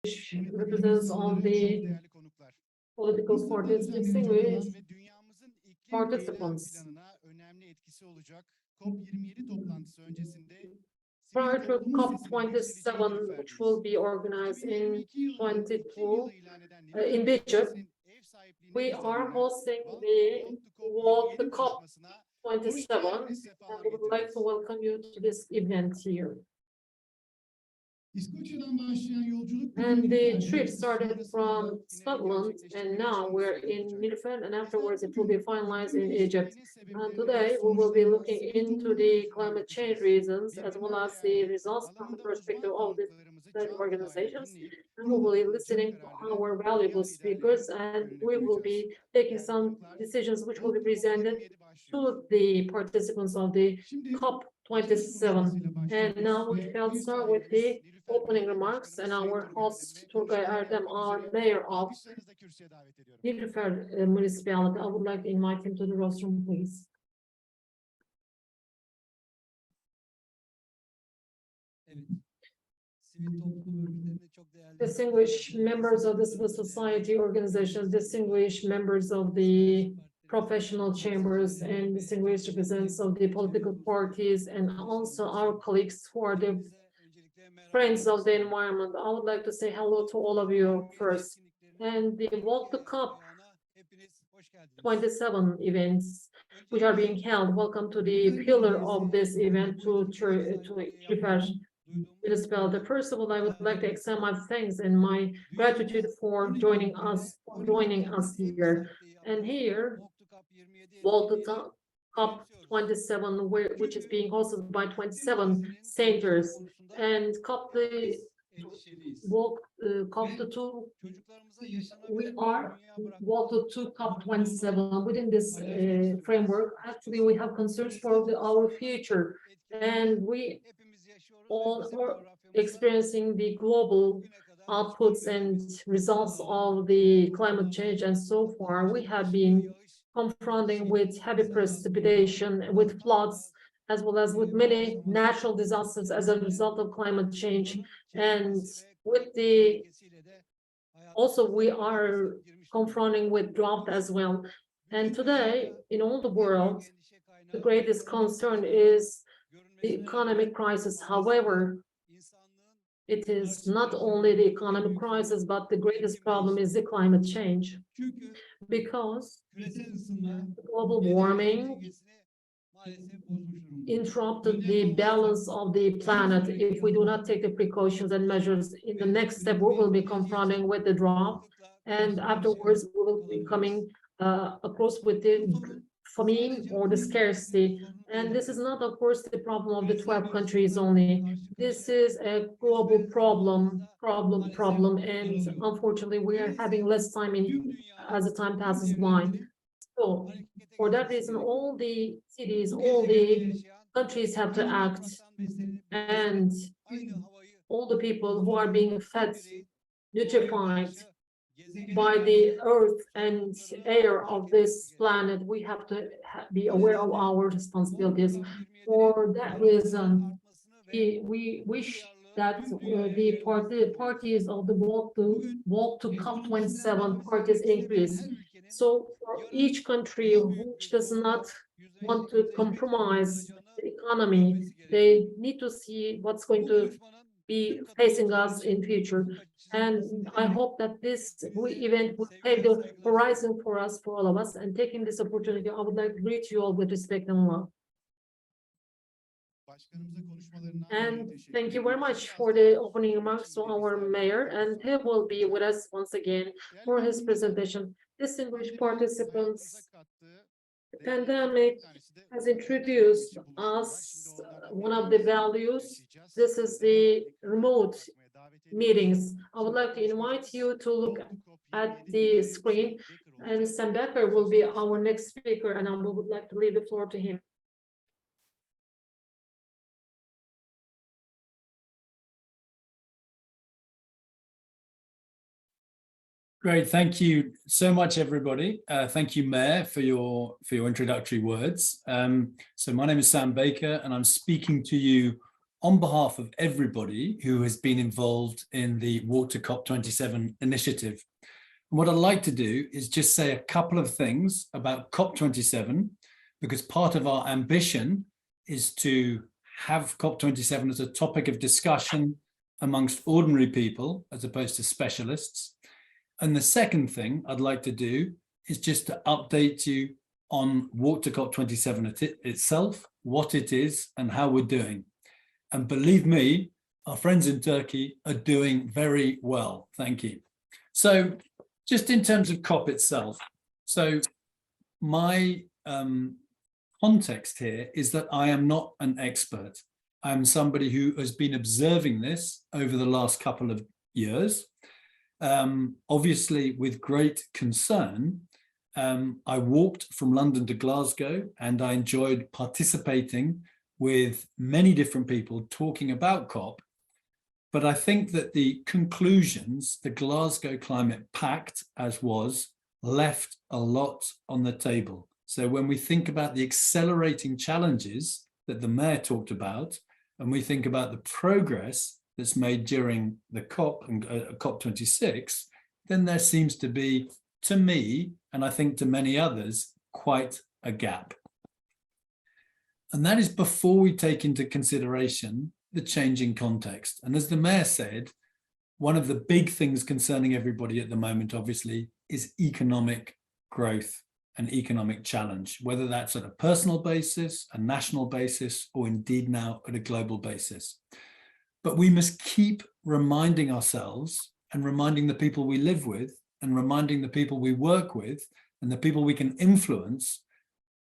representatives of the political parties, distinguished participants. Prior to COP27, which will be organized in 22 in Egypt, we are hosting the Walk2COP27, and we would like to welcome you to this event here. And the trip started from Scotland, and now we're in Nilüfer, and afterwards it will be finalized in Egypt. And today we will be looking into the climate change reasons as well as the results from the perspective of the organizations. And we will be listening to our valuable speakers, and we will be taking some decisions which will be presented to the participants of the COP27. And now we shall start with the opening remarks, and our host, Turgay Erdem, our mayor of Nilüfer Municipality. I would like to invite him to the rostrum, please. Distinguished members of the civil society organizations, distinguished members of the professional chambers, and distinguished representatives of the political parties, and also our colleagues who are the friends of the environment. I would like to say hello to all of you first. And the Walk2COP27 events which are being held, welcome to the pillar of this event, to Nilüfer Municipality. First of all, I would like to extend my thanks and my gratitude for joining us here. And here, Walk2COP27, which is being hosted by 27 centers, and COP2, we are Walk2COP27. Within this framework, actually, we have concerns for our future, and we all are experiencing the global outputs and results of the climate change, and so far we have been confronting with heavy precipitation, with floods, as well as with many natural disasters as a result of climate change. And with the also we are confronting with drought as well. And today, in all the world, the greatest concern is the economic crisis. However, it is not only the economic crisis, but the greatest problem is the climate change, because global warming interrupted the balance of the planet. If we do not take the precautions and measures, in the next step, we will be confronting with the drought, and afterwards we will be coming across with the famine or the scarcity. And this is not, of course, the problem of the 12 countries only. This is a global problem, and unfortunately, we are having less time as the time passes by. So, for that reason, all the cities, all the countries have to act, and all the people who are being fed, nutrified by the earth and air of this planet, we have to be aware of our responsibilities. For that reason, we wish that the parties of the Walk2COP27 parties increase. So for each country which does not want to compromise the economy, they need to see what's going to be facing us in future. And I hope that this event will pave the horizon for us, for all of us. And taking this opportunity, I would like to greet you all with respect and love. And thank you very much for the opening remarks to our mayor, and he will be with us once again for his presentation. Distinguished participants, the pandemic has introduced us one of the values. This is the remote meetings. I would like to invite you to look at the screen, and Sam Becker will be our next speaker, and I would like to leave the floor to him. Great, thank you so much, everybody. Thank you, Mayor, for your introductory words. So my name is Sam Baker, and I'm speaking to you on behalf of everybody who has been involved in the Walk2COP27 initiative. And what I'd like to do is just say a couple of things about COP27, because part of our ambition is to have COP27 as a topic of discussion amongst ordinary people as opposed to specialists. And the second thing I'd like to do is just to update you on Walk2COP27 itself, what it is and how we're doing. And believe me, our friends in Turkey are doing very well. Thank you. So just in terms of COP itself, so my context here is that I am not an expert. I'm somebody who has been observing this over the last couple of years, obviously with great concern. I walked from London to Glasgow and I enjoyed participating with many different people talking about COP. But I think that the conclusions, the Glasgow Climate Pact, as was, left a lot on the table. So when we think about the accelerating challenges that the mayor talked about, and we think about the progress that's made during the COP and COP26, then there seems to be, to me, and I think to many others, quite a gap. And that is before we take into consideration the changing context. And as the mayor said, one of the big things concerning everybody at the moment, obviously, is economic growth and economic challenge, whether that's at a personal basis, a national basis, or indeed now at a global basis. But we must keep reminding ourselves and reminding the people we live with and reminding the people we work with and the people we can influence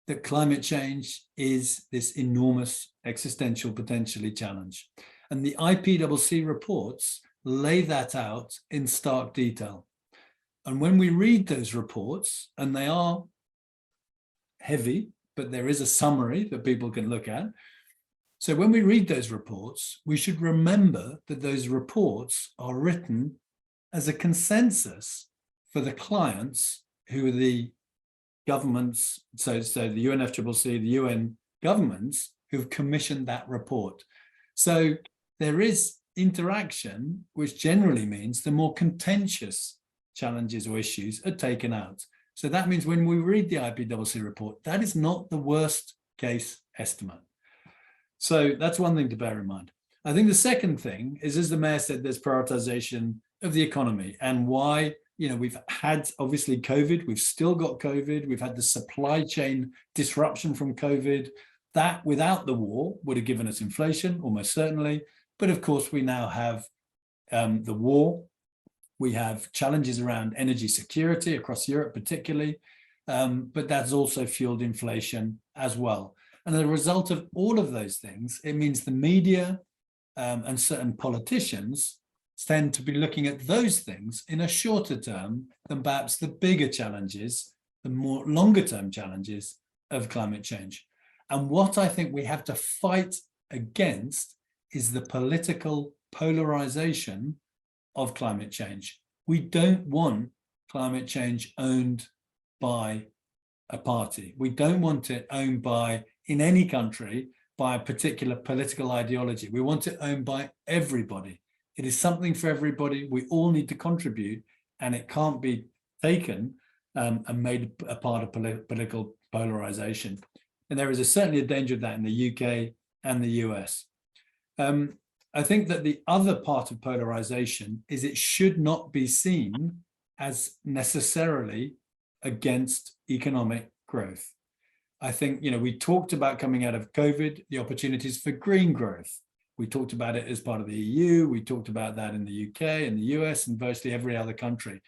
that climate change is this enormous existential potentially challenge. And the IPCC reports lay that out in stark detail. And when we read those reports, and they are heavy, but there is a summary that people can look at. So when we read those reports, we should remember that those reports are written as a consensus for the clients who are the governments, so the UNFCCC, the UN governments who've commissioned that report. So there is interaction, which generally means the more contentious challenges or issues are taken out. So that means when we read the IPCC report, that is not the worst case estimate. So that's one thing to bear in mind. I think the second thing is, as the mayor said, there's prioritization of the economy and why. You know, we've had obviously COVID, we've still got COVID, we've had the supply chain disruption from COVID. That without the war would have given us inflation, almost certainly. But of course, we now have the war. We have challenges around energy security across Europe, particularly. But that's also fueled inflation as well. And as a result of all of those things, it means the media and certain politicians tend to be looking at those things in a shorter term than perhaps the bigger challenges, the more longer term challenges of climate change. And what I think we have to fight against is the political polarization of climate change. We don't want climate change owned by a party. We don't want it owned by, in any country, by a particular political ideology. We want it owned by everybody. It is something for everybody. We all need to contribute, and it can't be taken and made a part of political polarization. And there is certainly a danger of that in the UK and the US. I think that the other part of polarization is it should not be seen as necessarily against economic growth. I think, you know, we talked about coming out of COVID, the opportunities for green growth. We talked about it as part of the EU. We talked about that in the UK and the US and virtually every other country.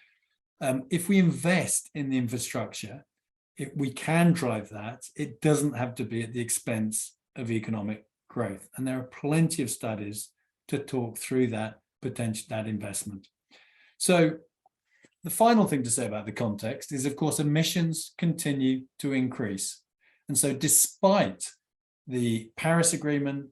If we invest in the infrastructure, if we can drive that, it doesn't have to be at the expense of economic growth. And there are plenty of studies to talk through that potential, that investment. So the final thing to say about the context is, of course, emissions continue to increase. And so despite the Paris Agreement,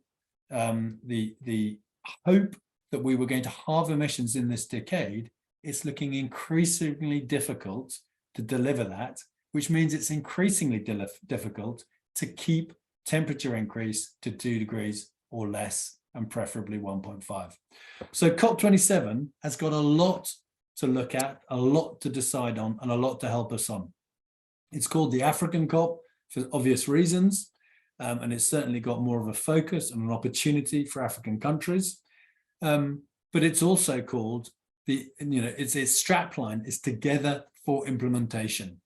the hope that we were going to halve emissions in this decade, it's looking increasingly difficult to deliver that, which means it's increasingly difficult to keep temperature increase to 2 degrees or less and preferably 1.5. So COP27 has got a lot to look at, a lot to decide on, and a lot to help us on. It's called the African COP for obvious reasons, and it's certainly got more of a focus and an opportunity for African countries. But it's also called its strapline is Together for Implementation.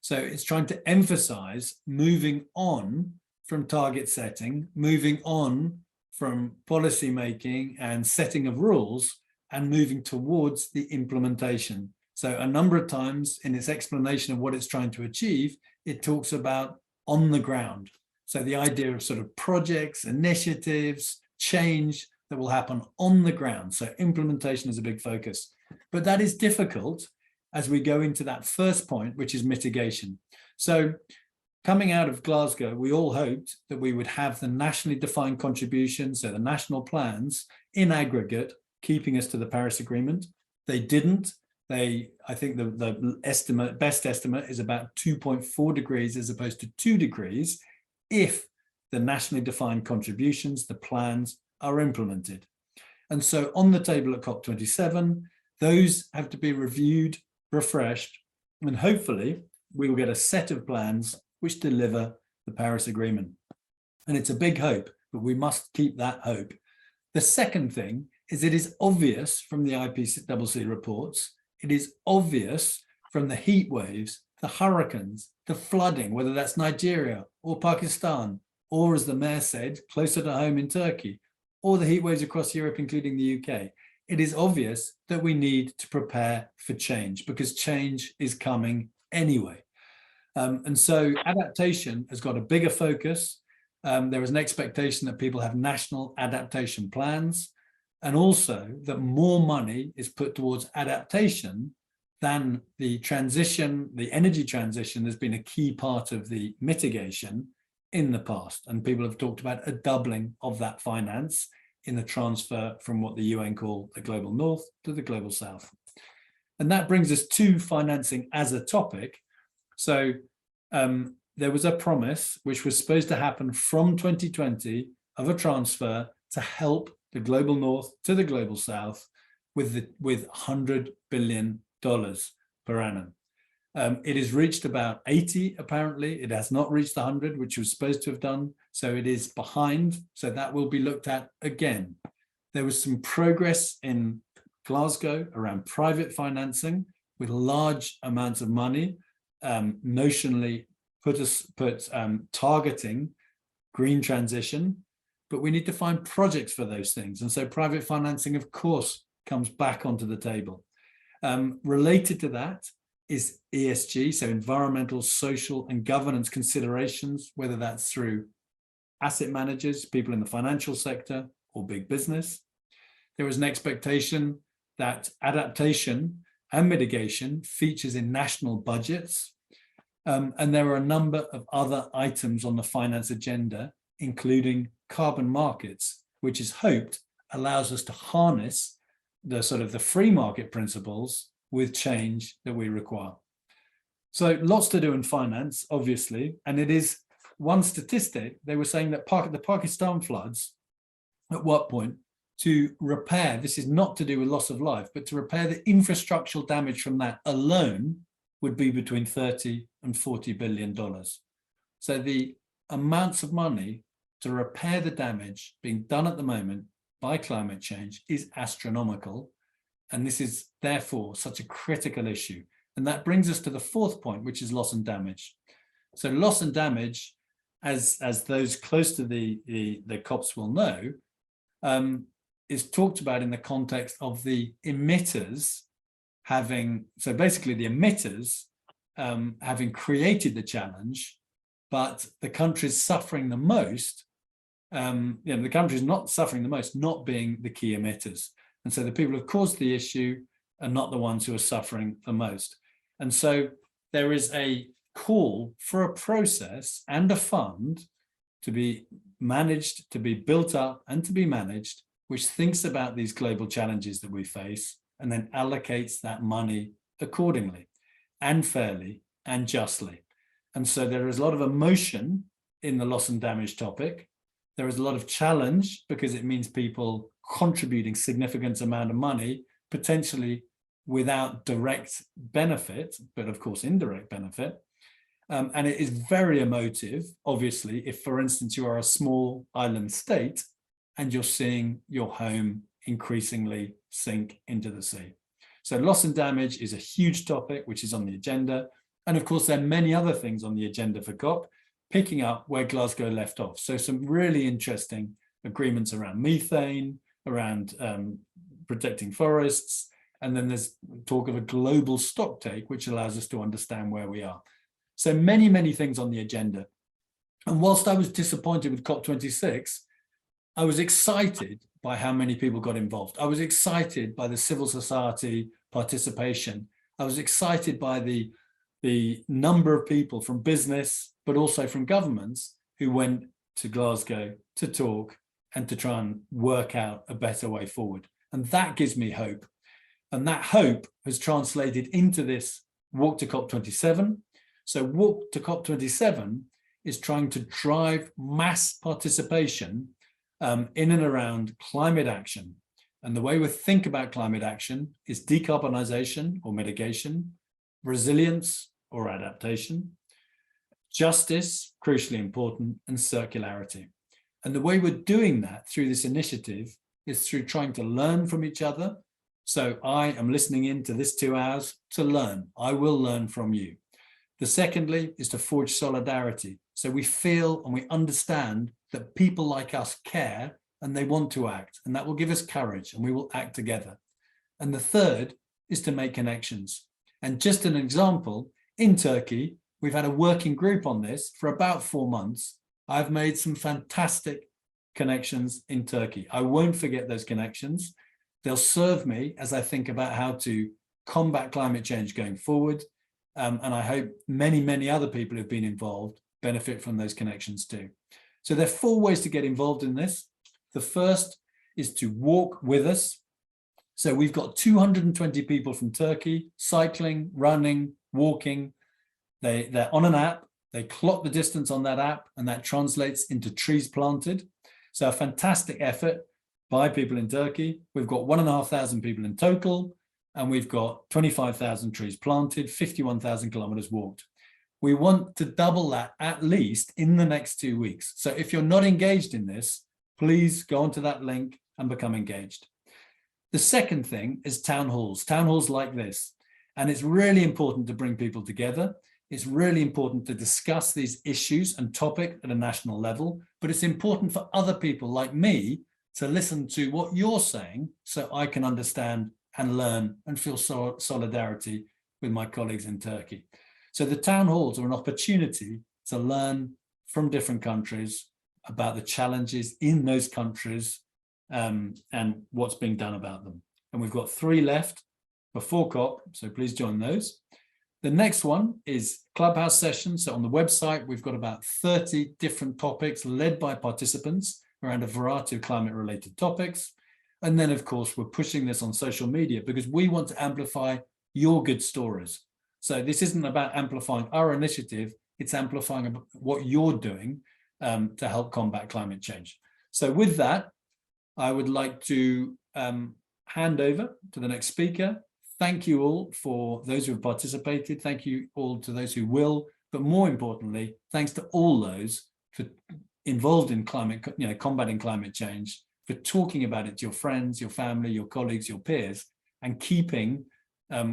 So it's trying to emphasize moving on from target setting, moving on from policy making and setting of rules, and moving towards the implementation. So a number of times in its explanation of what it's trying to achieve, it talks about on the ground. So the idea of sort of projects, initiatives, change that will happen on the ground. So implementation is a big focus, but that is difficult as we go into that first point, which is mitigation. So coming out of Glasgow, we all hoped that we would have the nationally defined contributions, so the national plans in aggregate, keeping us to the Paris Agreement. They didn't. I think the best estimate is about 2.4 degrees as opposed to 2 degrees if the nationally defined contributions, the plans, are implemented. And so on the table at COP27, those have to be reviewed, refreshed, and hopefully we will get a set of plans which deliver the Paris Agreement. And it's a big hope, but we must keep that hope. The second thing is it is obvious from the IPCC reports, it is obvious from the heat waves, the hurricanes, the flooding, whether that's Nigeria or Pakistan, or as the mayor said, closer to home in Turkey, or the heat waves across Europe, including the UK. It is obvious that we need to prepare for change because change is coming anyway. And so adaptation has got a bigger focus. There is an expectation that people have national adaptation plans, and also that more money is put towards adaptation than the transition, the energy transition has been a key part of the mitigation in the past. And people have talked about a doubling of that finance in the transfer from what the UN call the global north to the global south. And that brings us to financing as a topic. So there was a promise which was supposed to happen from 2020 of a transfer to help the global north to the global south with $100 billion per annum. It has reached about 80, apparently. It has not reached 100, which it was supposed to have done. So it is behind. So that will be looked at again. There was some progress in Glasgow around private financing with large amounts of money, notionally targeting green transition, but we need to find projects for those things. And so private financing, of course, comes back onto the table. Related to that is ESG, so environmental, social, and governance considerations, whether that's through asset managers, people in the financial sector, or big business. There is an expectation that adaptation and mitigation features in national budgets. And there are a number of other items on the finance agenda, including carbon markets, which is hoped allows us to harness the sort of the free market principles with change that we require. So lots to do in finance, obviously, and it is one statistic. They were saying that the Pakistan floods, at what point, to repair, this is not to do with loss of life, but to repair the infrastructural damage from that alone would be between 30 and $40 billion. So the amounts of money to repair the damage being done at the moment by climate change is astronomical. And this is therefore such a critical issue. And that brings us to the fourth point, which is loss and damage. So loss and damage, as those close to the COPs will know, is talked about in the context of the emitters having, so basically the emitters having created the challenge, but the countries suffering the most, the countries not suffering the most, not being the key emitters. And so the people who have caused the issue are not the ones who are suffering the most. And so there is a call for a process and a fund to be managed, to be built up and to be managed, which thinks about these global challenges that we face and then allocates that money accordingly and fairly and justly. And so there is a lot of emotion in the loss and damage topic. There is a lot of challenge because it means people contributing significant amount of money, potentially without direct benefit, but of course indirect benefit. And it is very emotive, obviously, if, for instance, you are a small island state and you're seeing your home increasingly sink into the sea. So loss and damage is a huge topic, which is on the agenda. And of course, there are many other things on the agenda for COP, picking up where Glasgow left off. So some really interesting agreements around methane, around protecting forests. And then there's talk of a global stocktake, which allows us to understand where we are. So many, many things on the agenda. And whilst I was disappointed with COP26, I was excited by how many people got involved. I was excited by the civil society participation. I was excited by the number of people from business, but also from governments who went to Glasgow to talk and to try and work out a better way forward. And that gives me hope. And that hope has translated into this Walk to COP27. So Walk to COP27 is trying to drive mass participation in and around climate action. And the way we think about climate action is decarbonization or mitigation, resilience or adaptation, justice, crucially important, and circularity. And the way we're doing that through this initiative is through trying to learn from each other. So I am listening into this 2 hours to learn. I will learn from you. The secondly is to forge solidarity. So we feel and we understand that people like us care and they want to act, and that will give us courage and we will act together. And the third is to make connections. And just an example, in Turkey, we've had a working group on this for about 4 months. I've made some fantastic connections in Turkey. I won't forget those connections. They'll serve me as I think about how to combat climate change going forward. And I hope many, many other people who've been involved benefit from those connections too. So there are 4 ways to get involved in this. The first is to walk with us. So we've got 220 people from Turkey, cycling, running, walking. They're on an app. They clock the distance on that app, and that translates into trees planted. So a fantastic effort by people in Turkey. We've got 1,500 people in total, and we've got 25,000 trees planted, 51,000 kilometers walked. We want to double that at least in the next 2 weeks. So if you're not engaged in this, please go onto that link and become engaged. The second thing is town halls like this. And it's really important to bring people together. It's really important to discuss these issues and topics at a national level, but it's important for other people like me to listen to what you're saying so I can understand and learn and feel solidarity with my colleagues in Turkey. So the town halls are an opportunity to learn from different countries about the challenges in those countries and what's being done about them. And we've got 3 left before COP, so please join those. The next one is Clubhouse sessions. So on the website, we've got about 30 different topics led by participants around a variety of climate-related topics. And then, of course, we're pushing this on social media because we want to amplify your good stories. So this isn't about amplifying our initiative, it's amplifying what you're doing to help combat climate change. So with that, I would like to hand over to the next speaker. Thank you all for those who have participated. Thank you all to those who will, but more importantly, thanks to all those for involved in combating climate change, for talking about it to your friends, your family, your colleagues, your peers, and keeping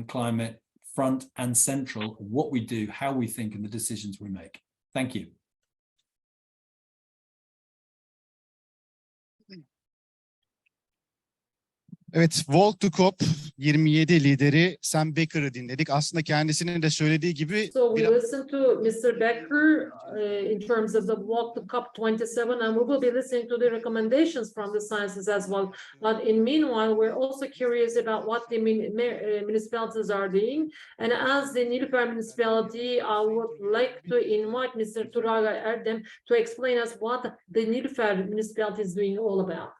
climate front and central of what we do, how we think, and the decisions we make. Thank you. Evet, Walk2COP27 lideri Sam Becker'ı dinledik. Aslında kendisinin de söylediği gibi... So we listened to Mr. Becker in terms of the Walk to COP27, and we will be listening to the recommendations from the sciences as well. But in meanwhile, we're also curious about what the municipalities are doing. And as the Nilüfer Municipality, I would like to invite Mr. Turgay Erdem to explain us what the Nilüfer Municipality is doing all about.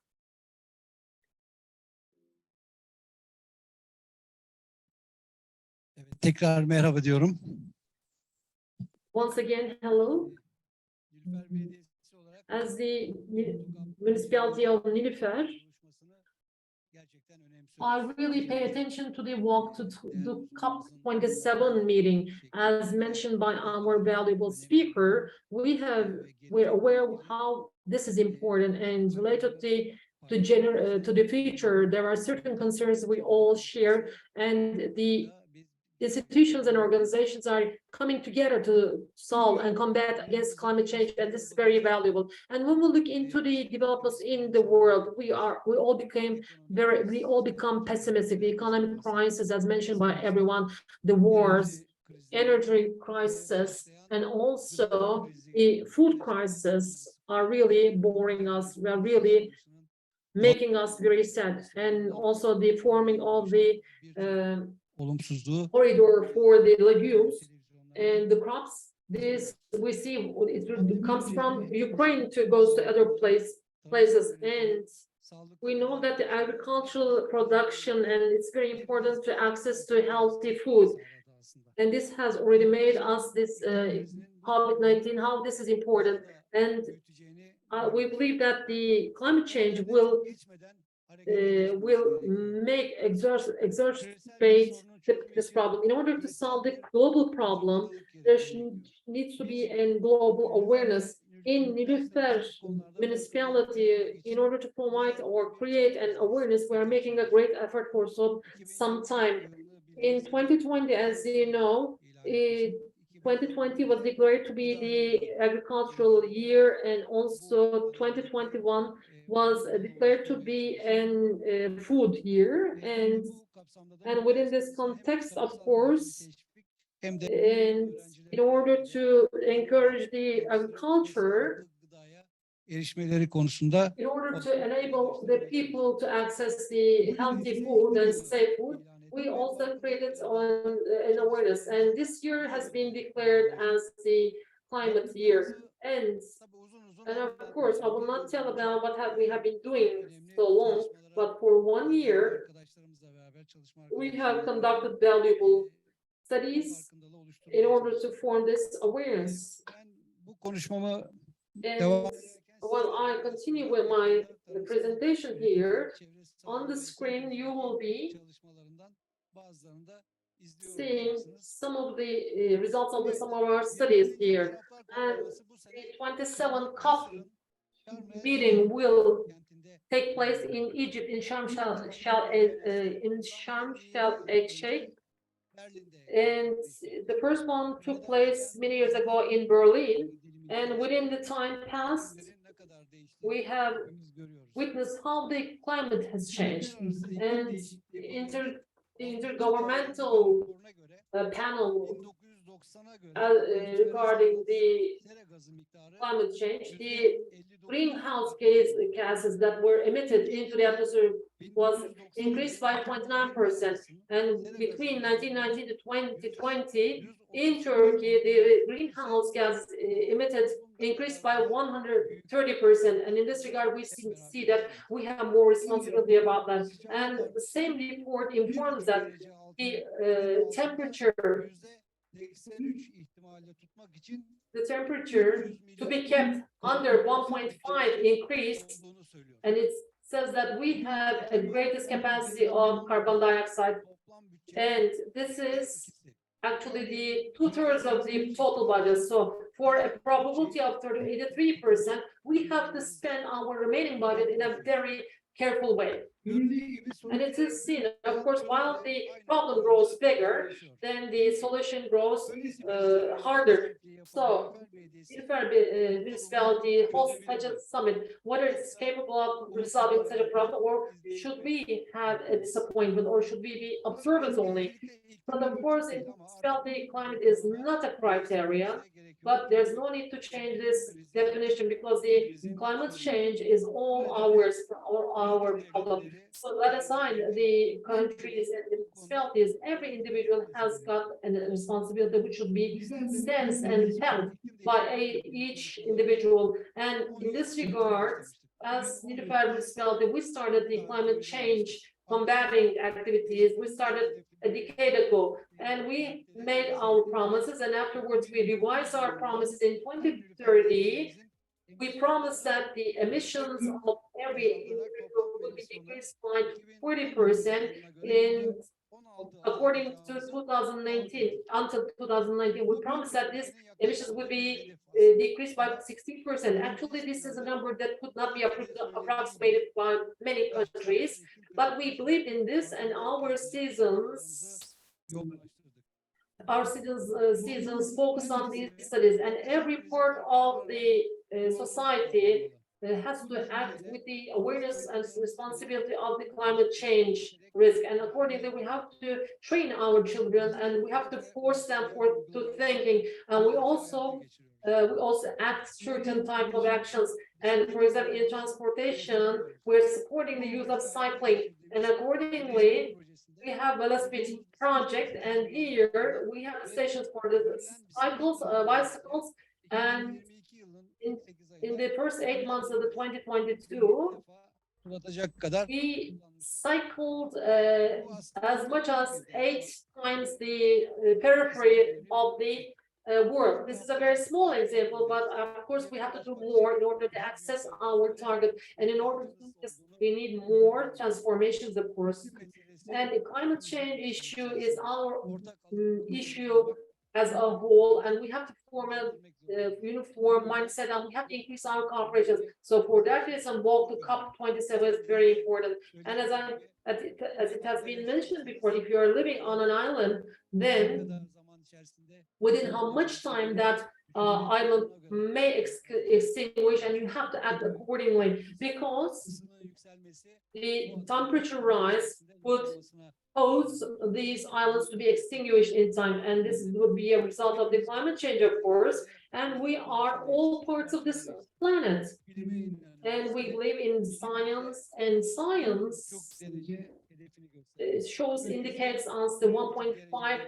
Evet, tekrar merhaba diyorum. Once again, hello. Nilüfer Belediyesi olarak As the municipality of Nilüfer, I really pay attention to the Walk to the COP27 meeting. As mentioned by our valuable speaker, we're aware of how this is important and related to the future. There are certain concerns we all share, and the institutions and organizations are coming together to solve and combat against climate change, and this is very valuable. And when we look into the developments in the world, we all become pessimistic. The economic crisis, as mentioned by everyone, the wars, energy crisis, and also the food crisis are really boring us. We are really making us very sad, and also the forming of the corridor for the legumes and the crops. This we see it comes from Ukraine to goes to other places, and we know that the agricultural production, and it's very important to access to healthy food, and this has already made us this COVID-19 how this is important, and we believe that the climate change will exacerbate this problem. In order to solve the global problem, there needs to be a global awareness in Nilüfer municipality. In order to provide or create an awareness, we are making a great effort for some time. In 2020, as you know, 2020 was declared to be the agricultural year, and also 2021 was declared to be a food year, and within this context, of course, and in order to encourage the agriculture, in order to enable the people to access the healthy food and safe food, we also created an awareness, and this year has been declared as the climate year. And of course, I will not tell about what we have been doing so long, but for 1 year, we have conducted valuable studies in order to form this awareness. And while I continue with my presentation here, on the screen you will be seeing some of the results of some of our studies here. And the 27 COP meeting will take place in Egypt, in Sharm el-Sheikh. And the first one took place many years ago in Berlin. And within the time past, we have witnessed how the climate has changed. And the intergovernmental panel regarding the climate change, the greenhouse gases that were emitted into the atmosphere was increased by 29%, and between 1990 to 2020 in Turkey the greenhouse gas emitted increased by 130%, and in this regard we see that we have more responsibility about that. And the same report informs that the temperature to be kept under 1.5 increase, and it says that we have a greatest capacity of carbon dioxide, and this is actually the 2/3 of the total budget. So for a probability of 83%, we have to spend our remaining budget in a very careful way. And it is seen, of course, while the problem grows bigger, then the solution grows harder. So, Nilüfer municipality hosts such a summit, whether it's capable of resolving such a problem, or should we have a disappointment, or should we be observers only? But of course, municipality climate is not a criteria, but there's no need to change this definition, because the climate change is all ours, our problem. So let aside the countries and the municipalities, every individual has got a responsibility which should be sensed and felt by each individual. And in this regard, as Nilüfer municipality, we started the climate change combating activities. We started a decade ago, and we made our promises, and afterwards we revised our promises in 2030. we promised that the emissions of every individual would be decreased by 40% in according to 2019. Until 2019, we promised that this emissions would be decreased by 16%. Actually, this is a number that could not be approximated by many countries, but we believe in this, and our citizens focus on these studies, and every part of the society has to act with the awareness and responsibility of the climate change risk. And accordingly, we have to train our children, and we have to force them to thinking. And we also act certain type of actions. And for example, in transportation, we're supporting the use of cycling, and accordingly, we have a velocity project, and here we have stations for the cycles, bicycles, and in the first 8 months of the 2022, we cycled as much as 8 times the periphery of the world. This is a very small example, but of course we have to do more in order to access our target, and in order to do this, we need more transformations, of course. And the climate change issue is our issue as a whole, and we have to form a uniform mindset, and we have to increase our cooperations. So for that reason, Walk2COP27 is very important. And as it has been mentioned before, if you are living on an island, then within how much time that island may extinguish, and you have to act accordingly, because the temperature rise would cause these islands to be extinguished in time, and this would be a result of the climate change, of course, and we are all parts of this planet, and we believe in science, and science indicates us the 1.5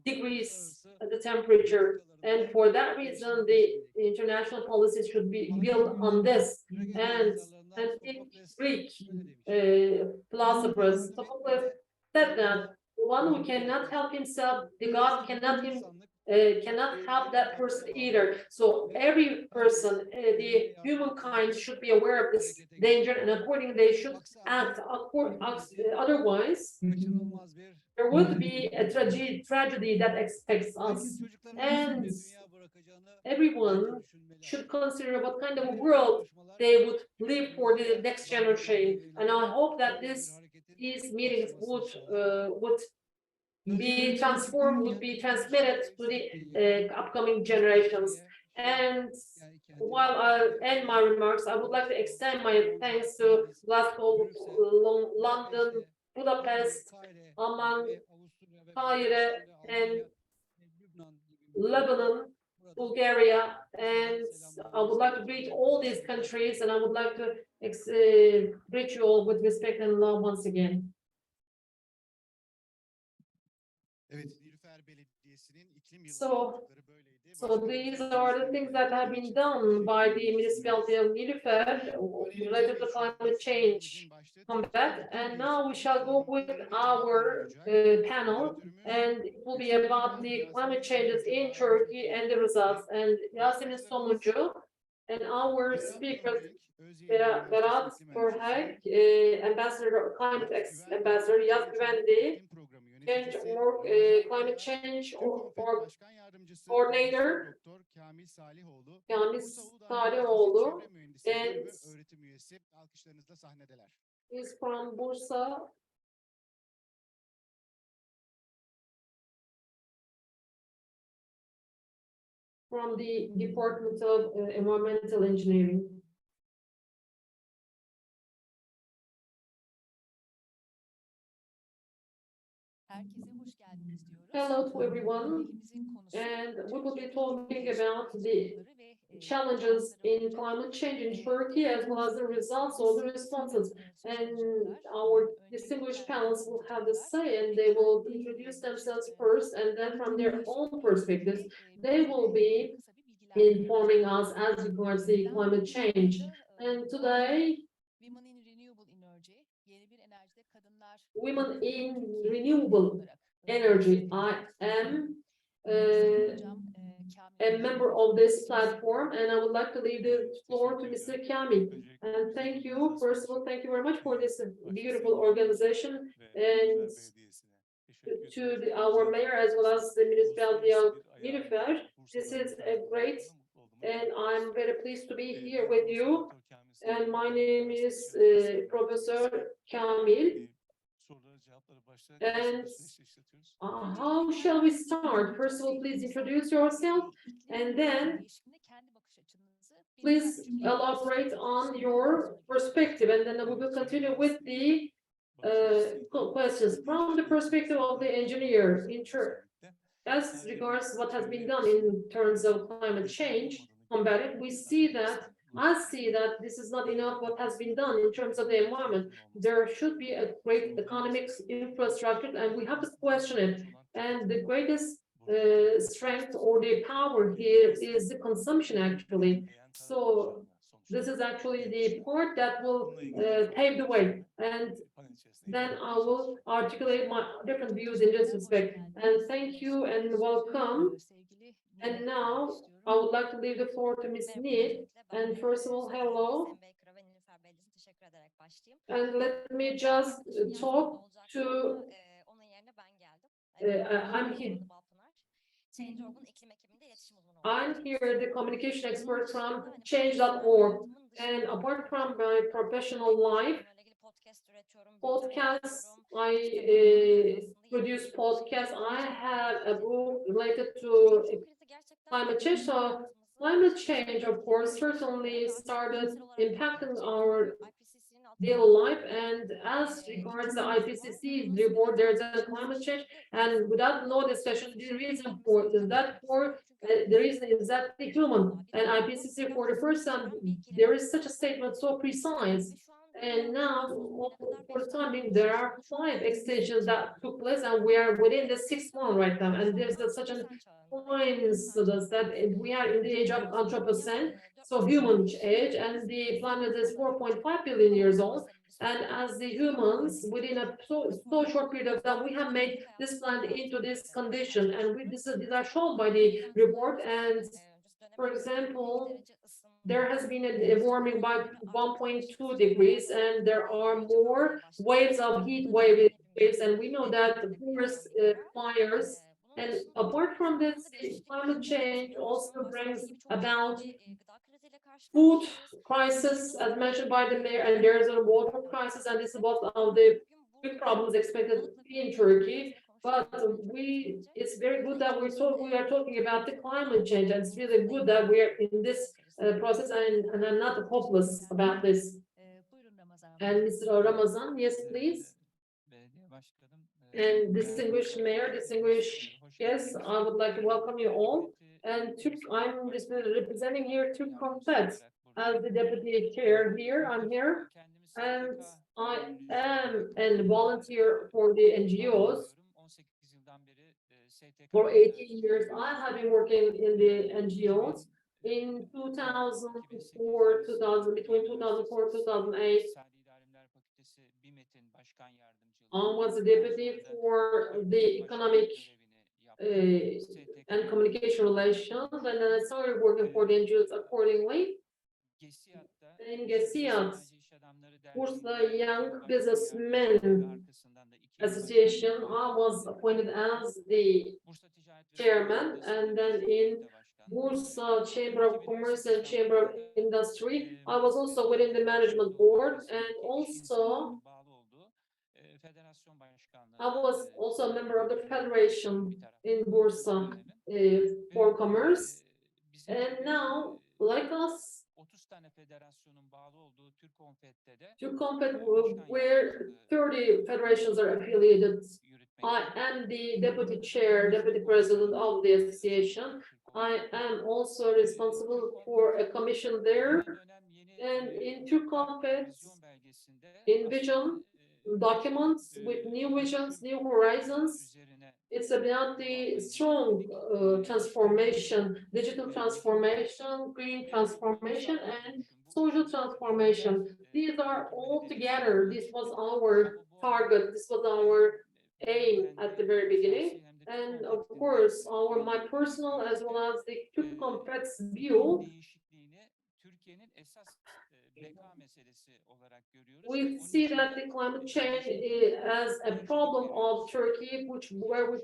degrees the temperature, and for that reason the international policies should be built on this. And in Greek philosophers said that the one who cannot help himself, the God cannot help that person either. So every person, the humankind, should be aware of this danger, and accordingly they should act. Otherwise, there would be a tragedy that expects us, and everyone should consider what kind of a world they would live for the next generation. And I hope that these meetings would be transformed, would be transmitted to the upcoming generations. And while I end my remarks, I would like to extend my thanks to Glasgow, London, Budapest, Amman, Cairo, and Lebanon, Bulgaria, and I would like to greet all these countries, and I would like to greet you all with respect and love once again. So these are the things that have been done by the municipality of Nilüfer related to climate change combat. And now we shall go with our panel, and it will be about the climate changes in Turkey and the results. And Yasemin Somuncu and our speakers, Vera, Pöhrenk, Ambassador, Climate Ambassador, Yasemin, climate change coordinator, Kamil Salihoğlu, and is from Bursa. From the Department of Environmental Engineering. Hello to everyone, and we will be talking about the challenges in climate change in Turkey, as well as the results of the responses. And our distinguished panelists will have the say, and they will introduce themselves first, and then from their own perspectives, they will be informing us as regards the climate change. And today, Women in Renewable Energy. I am a member of this platform, and I would like to leave the floor to Mr. Kamil. And thank you, first of all, thank you very much for this beautiful organization, and to our mayor as well as the municipality of Nilüfer. This is a great, and I'm very pleased to be here with you. And my name is Professor Kamil. And how shall we start? First of all, please introduce yourself, and then please elaborate on your perspective, and then we will continue with the questions from the perspective of the engineer. As regards what has been done in terms of climate change combating, I see that this is not enough what has been done in terms of the environment. There should be a great economic infrastructure, and we have to question it. And the greatest strength or the power here is the consumption, actually. So this is actually the part that will pave the way. And then I will articulate my different views in this respect. And thank you and welcome. And now I would like to leave the floor to Ms. Nil. And first of all, hello. And let me just talk to, I'm here. I'm here, the communication expert from change.org. And apart from my professional life, podcasts, I produce podcasts. I have a book related to climate change. So climate change, of course, certainly started impacting our daily life. And as regards the IPCC report, there's a climate change, and without no discussion, the reason is that the human and IPCC for the first time there is such a statement so precise. And now, for the time being, there are 5 extensions that took place, and we are within the 6th one right now. And there's such a coincidence that we are in the age of Anthropocene, so human age, and the planet is 4.5 billion years old. And as the humans, within a so short period of time, we have made this planet into this condition, and these are shown by the report. And for example, there has been a warming by 1.2 degrees, and there are more waves of heat waves, and we know that the forest fires. And apart from this, climate change also brings about food crisis, as mentioned by the mayor, and there is a water crisis, and this is one of the big problems expected in Turkey. But it's very good that we are talking about the climate change, and it's really good that we are in this process, and I'm not hopeless about this. And Mr. Ramazan, yes, please. And distinguished mayor, distinguished guests, I would like to welcome you all. And I'm representing here Turkonfed as the deputy chair here. I'm here, and I am a volunteer for the NGOs. For 18 years, I have been working in the NGOs. In 2004, between 2004 and 2008, I was the deputy for the economic and communication relations, and then I started working for the NGOs accordingly. In Gesiyat, Bursa Young Businessmen Association, I was appointed as the chairman, and then in Bursa Chamber of Commerce and Chamber of Industry, I was also within the management board, and also I was also a member of the federation in Bursa for commerce. And now, like us, Turkonfed, where 30 federations are affiliated. I am the deputy president of the association. I am also responsible for a commission there. And in Turkonfed, in vision documents with new visions, new horizons, it's about the strong transformation, digital transformation, green transformation, and social transformation. These are all together. This was our target. This was our aim at the very beginning. And of course, my personal as well as the Turkonfed's view, we see that the climate change as a problem of Turkey, where we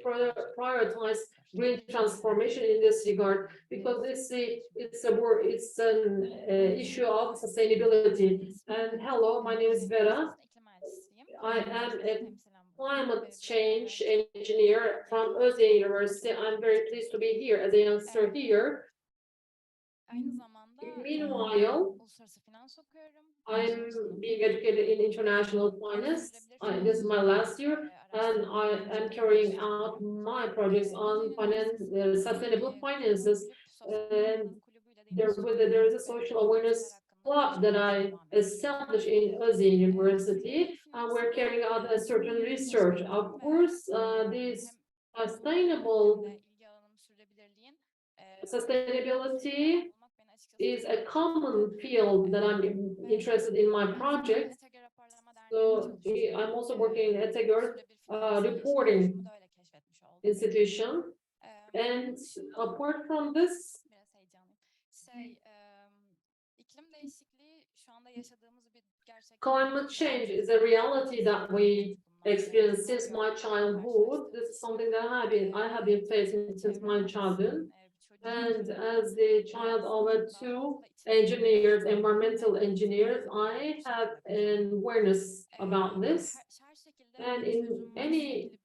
prioritize green transformation in this regard, because it's an issue of sustainability. And hello, my name is Vera. I am a climate change engineer from Özyeğin University. I'm very pleased to be here as a youngster here. Meanwhile, I'm being educated in international finance. This is my last year, and I am carrying out my projects on sustainable finances. And there is a social awareness club that I established in Özyeğin University, and we're carrying out a certain research. Of course, this sustainability is a common field that I'm interested in my project. So I'm also working in Etegör reporting institution. And apart from this, climate change is a reality that we experience since my childhood. This is something that I have been facing since my childhood. And as the child of two engineers, environmental engineers, I have an awareness about this. And in any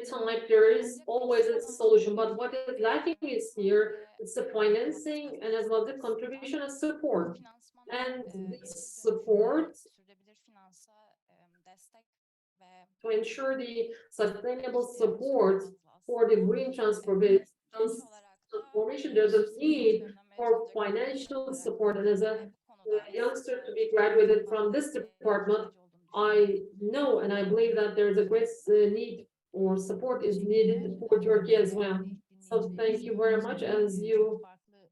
time there is always a solution, but what is lacking is here, it's the financing and as well the contribution and support. And this support to ensure the sustainable support for the green transformation, there's a need for financial support. And as a youngster to be graduated from this department, I know and I believe that there's a great need or support is needed for Turkey as well. So thank you very much. As you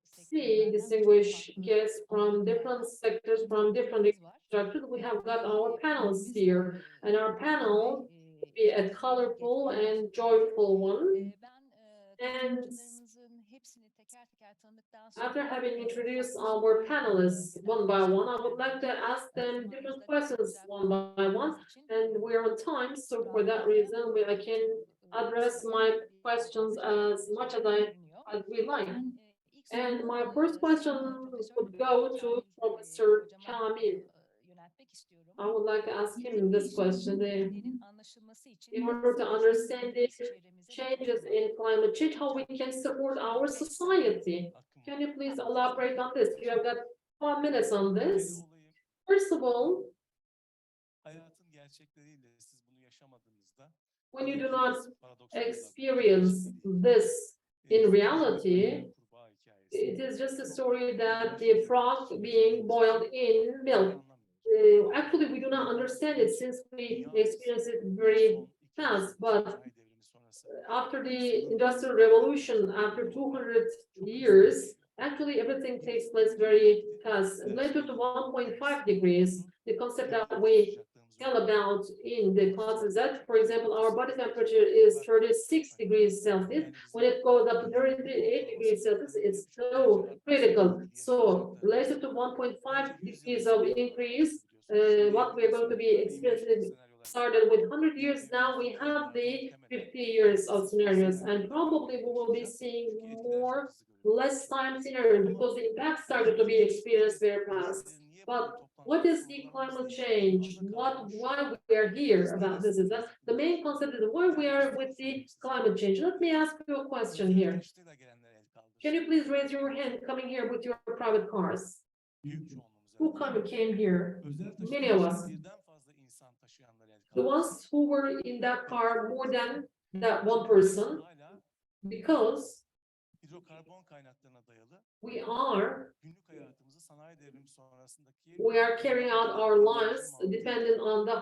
see, distinguished guests from different sectors, from different structures, we have got our panels here, and our panel will be a colorful and joyful one. And after having introduced our panelists one by one, I would like to ask them different questions one by one, and we're on time, so for that reason, I can address my questions as much as we like. And my first question would go to Professor Kamil. I would like to ask him this question. In order to understand the changes in climate change, how we can support our society. Can you please elaborate on this? You have got 5 minutes on this. First of all, when you do not experience this in reality, it is just a story that the frog being boiled in milk. Actually, we do not understand it since we experience it very fast, but after the Industrial Revolution, after 200 years, actually everything takes place very fast. Later to 1.5 degrees, the concept that we tell about in the clouds is that, for example, our body temperature is 36 degrees Celsius. When it goes up to 38 degrees Celsius, it's so critical. So later to 1.5 degrees of increase, what we're going to be experiencing started with 100 years. Now we have the 50 years of scenarios, and probably we will be seeing less time scenarios because the impact started to be experienced very fast. But what is the climate change? Why we are here about this? Is that the main concept is why we are with the climate change? Let me ask you a question here. Can you please raise your hand coming here with your private cars? Who came here? Many of us. The ones who were in that car more than that one person, because we are carrying out our lives dependent on the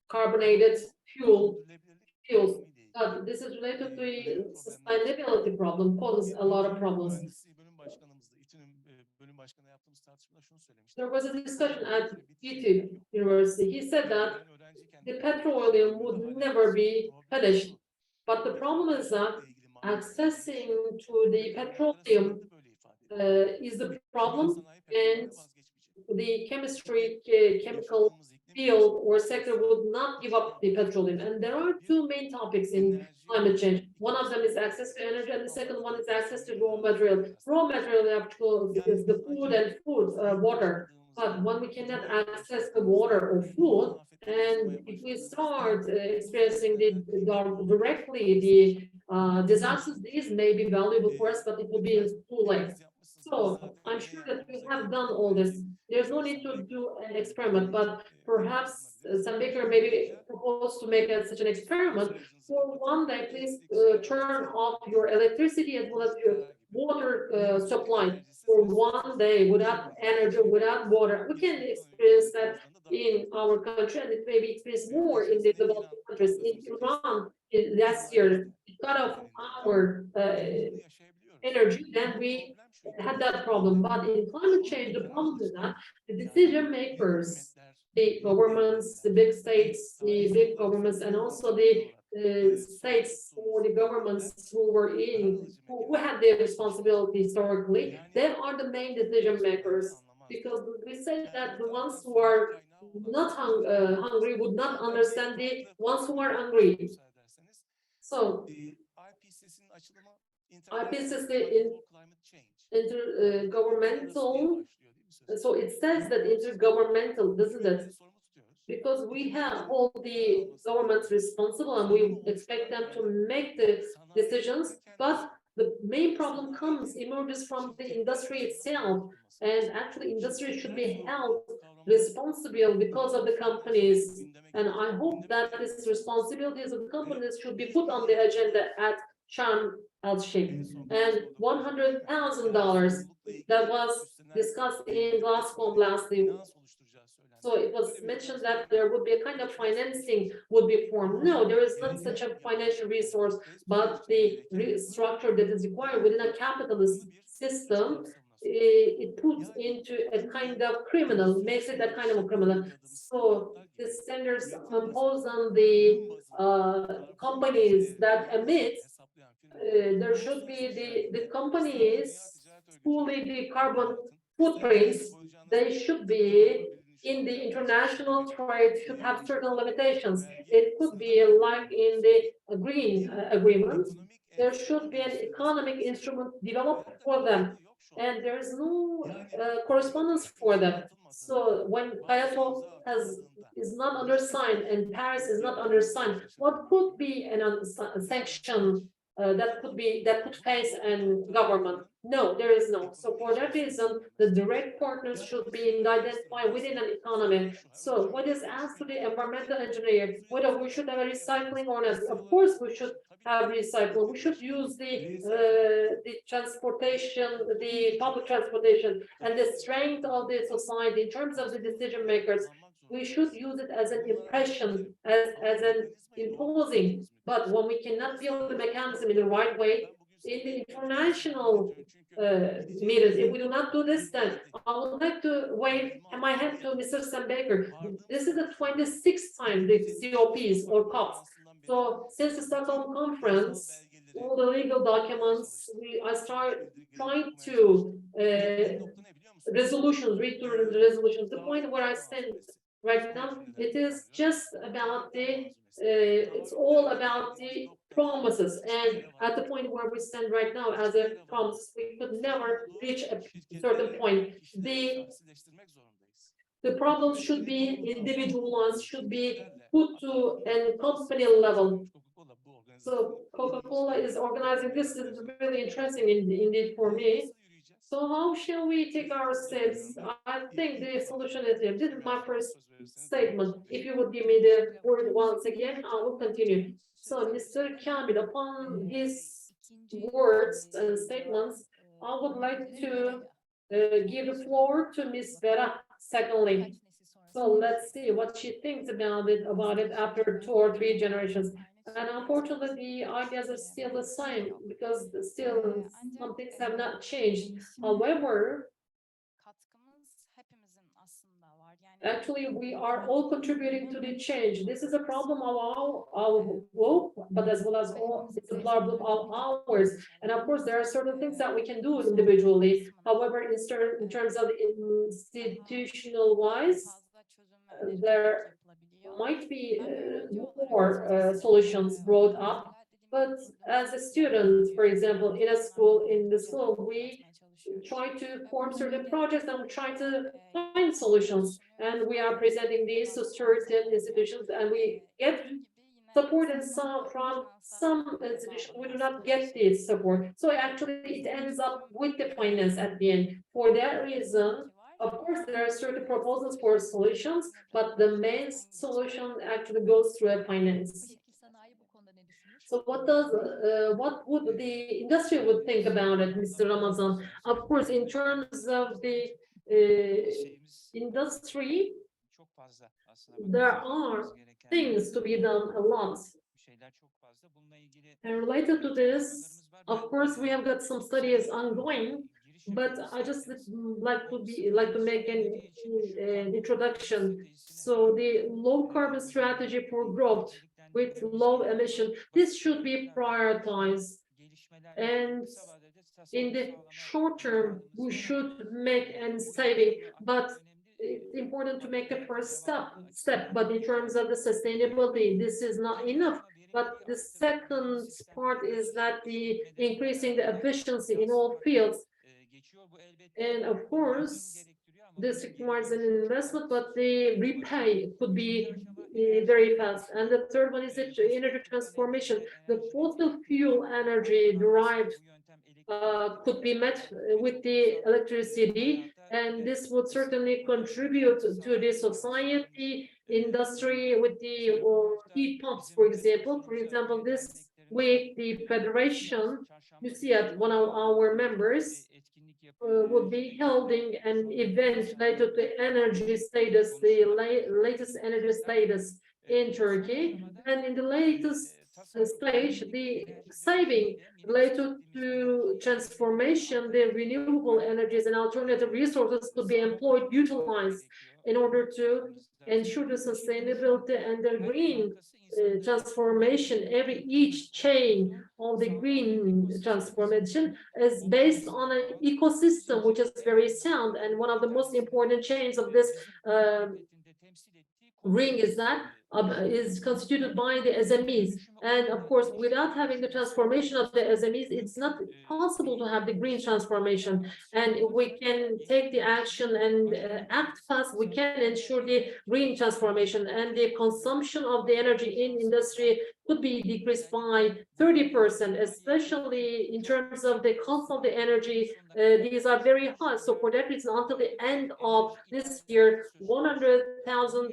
carbonated fuels. But this is related to the sustainability problem, poses a lot of problems. There was a discussion at YouTube University. He said that the petroleum would never be finished. But the problem is that accessing to the petroleum is the problem, and the chemical field or sector would not give up the petroleum. And there are two main topics in climate change. One of them is access to energy, and the second one is access to raw material. Raw material is the food and water. But when we cannot access the water or food, and if we start experiencing directly the disasters, these may be valuable for us, but it will be too late. So I'm sure that we have done all this. There's no need to do an experiment, but perhaps some maker maybe propose to make such an experiment. For one day, please turn off your electricity as well as your water supply for one day without energy, without water. We can experience that in our country, and it may be experienced more in the developing countries. In Iran, last year, it cut off our energy, then we had that problem. But in climate change, the problem is that the decision makers, the governments, the big states, the big governments, and also the states or the governments who had their responsibility historically, they are the main decision makers. Because we said that the ones who are not hungry would not understand the ones who are hungry. So IPCC intergovernmental, so it says that intergovernmental, doesn't it? Because we have all the governments responsible and we expect them to make the decisions, but the main problem emerges from the industry itself, and actually industry should be held responsible because of the companies, and I hope that this responsibilities of companies should be put on the agenda at Sharm el-Sheikh. And $100,000 that was discussed in Glasgow last week. So it was mentioned that there would be a kind of financing would be formed. No, there is not such a financial resource, but the structure that is required within a capitalist system, it puts into a kind of criminal, makes it a kind of a criminal. So the standards imposed on the companies that emit, there should be the companies fully the carbon footprints, they should be in the international trade, should have certain limitations. It could be like in the green agreement, there should be an economic instrument developed for them, and there is no correspondence for them. So when Kyoto is not undersigned and Paris is not undersigned, what could be a sanction that could face a government? No, there is no. So for that reason, the direct partners should be identified within an economy. So what is asked to the environmental engineer, whether we should have a recycling or not? Of course, we should have recycling. We should use the transportation, the public transportation, and the strength of the society in terms of the decision makers. We should use it as an impression, as an imposing. But when we cannot build the mechanism in the right way, in the international meetings, if we do not do this, then I would like to wave my hand to Mr. Baker. This is the 26th time the COPs or COPs. So since the Stockholm conference, all the legal documents, I started trying to read through the resolutions. The point where I stand right now, it is just about it's all about the promises, and at the point where we stand right now as a promise, we could never reach a certain point. The problems should be individualized, should be put to a company level. So Coca-Cola is organizing this. This is really interesting indeed for me. So how shall we take our steps? I think the solution is here. This is my first statement. If you would give me the word once again, I will continue. So Mr. Kamil, upon his words and statements, I would like to give the floor to Ms. Vera secondly. So let's see what she thinks about it after 2 or 3 generations. And unfortunately, the ideas are still the same because still some things have not changed. However, Actually, we are all contributing to the change. This is a problem of our group, but as well as all, it's a problem of ours. And of course, there are certain things that we can do individually. However, in terms of institutional wise, there might be more solutions brought up. But as a student, for example, in the school, we try to form certain projects and we try to find solutions. And we are presenting these to certain institutions and we get support and from some institutions, we do not get this support. So actually it ends up with the finance at the end. For that reason, of course, there are certain proposals for solutions, but the main solution actually goes through a finance. So what would the industry would think about it, Mr. Ramazan? Of course, in terms of the industry, there are things to be done a lot. And related to this, of course, we have got some studies ongoing, but I just like to make an introduction. So the low carbon strategy for growth with low emission, this should be prioritized. And in the short term, we should make a saving, but it's important to make the first step. But in terms of the sustainability, this is not enough. But the second part is that the increasing the efficiency in all fields. And of course, this requires an investment, but the repay could be very fast. And the third one is the energy transformation. The fossil fuel energy derived could be met with the electricity, and this would certainly contribute to the society, industry with the heat pumps, for example. For example, this week, the Federation, you see at one of our members, would be holding an event related to energy status, the latest energy status in Turkey. And in the latest stage, the saving related to transformation, the renewable energies and alternative resources could be employed, utilized in order to ensure the sustainability and the green transformation. Each chain of the green transformation is based on an ecosystem which is very sound, and one of the most important chains of this ring is that is constituted by the SMEs. And of course, without having the transformation of the SMEs, it's not possible to have the green transformation. And if we can take the action and act fast, we can ensure the green transformation, and the consumption of the energy in industry could be decreased by 30%, especially in terms of the cost of the energy. These are very high. So for that reason, until the end of this year, 100,000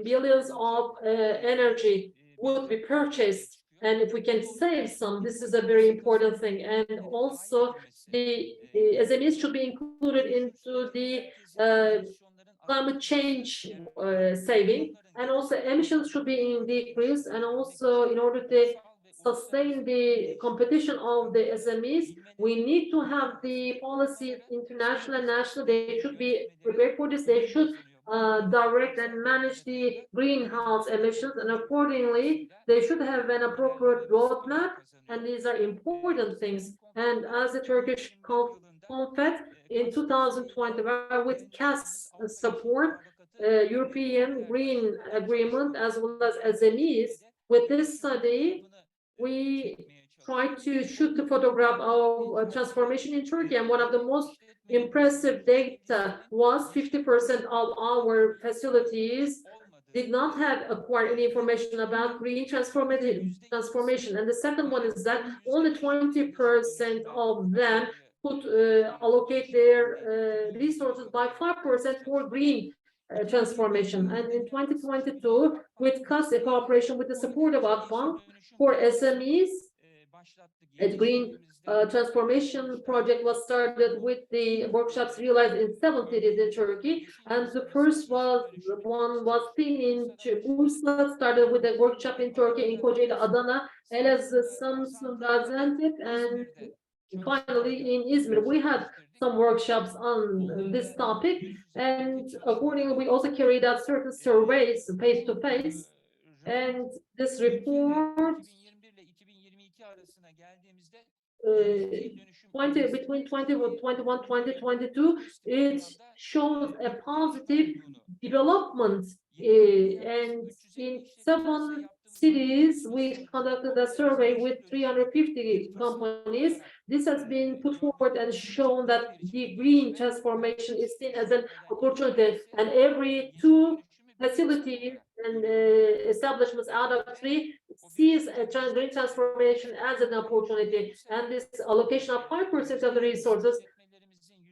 billions of energy would be purchased. And if we can save some, this is a very important thing. And also the SMEs should be included into the climate change saving, and also emissions should be decreased. And also, in order to sustain the competition of the SMEs, we need to have the policies, international and national. They should be prepared for this. They should direct and manage the greenhouse emissions, and accordingly they should have an appropriate roadmap, and these are important things. And as the Turkish Confed in 2020, with CAS support, European Green Agreement, as well as SMEs, with this study we try to shoot the photograph of transformation in Turkey, and one of the most impressive data was 50% of our facilities did not have acquired any information about green transformation. And the second one is that only 20% of them could allocate their resources by 5% for green transformation. And in 2022, with CAS cooperation with the support of Akbank for SMEs, a green transformation project was started with the workshops realized in 7 cities in Turkey. And the first one was seen in Bursa, started with a workshop in Turkey, in Kocaeli, Adana, Elazığ, Samsun, Gaziantep, and finally in Izmir. We had some workshops on this topic, and accordingly, we also carried out certain surveys face to face. And this report, between 2021, 2022, it shows a positive development. And in 7 cities, we conducted a survey with 350 companies. This has been put forward and shown that the green transformation is seen as an opportunity, and every 2 facilities and establishments out of 3 sees a green transformation as an opportunity, and this allocation of 5% of the resources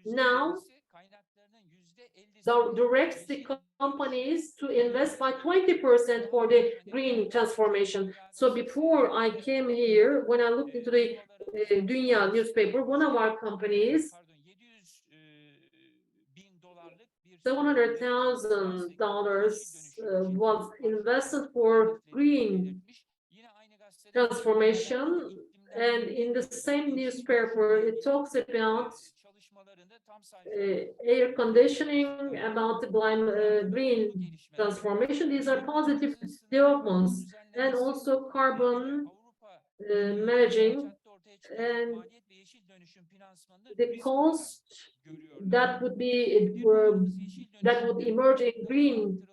now directs the companies to invest by 20% for the green transformation. So before I came here, when I looked into the Dünya newspaper, one of our companies, $700,000 was invested for green transformation, and in the same newspaper it talks about air conditioning, about the green transformation. These are positive developments, and also carbon managing, and the cost that would emerge in green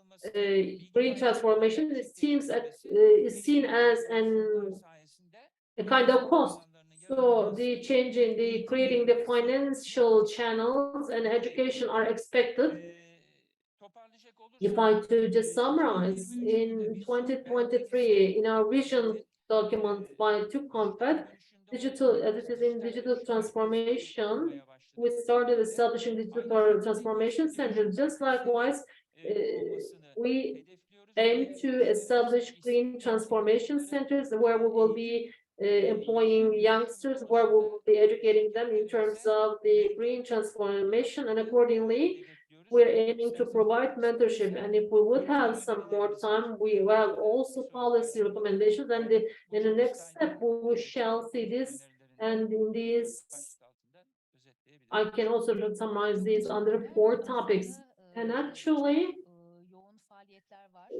transformation is seen as a kind of cost. So the change in creating the financial channels and education are expected. If I to just summarize, in 2023, in our vision document by Turkonfed, digital transformation, we started establishing digital transformation centers. Just likewise, we aim to establish green transformation centers where we will be employing youngsters, where we will be educating them in terms of the green transformation, and accordingly, we're aiming to provide mentorship. And if we would have some more time, we will also policy recommendations, and in the next step, we shall see this. And in these, I can also summarize these under 4 topics. And actually,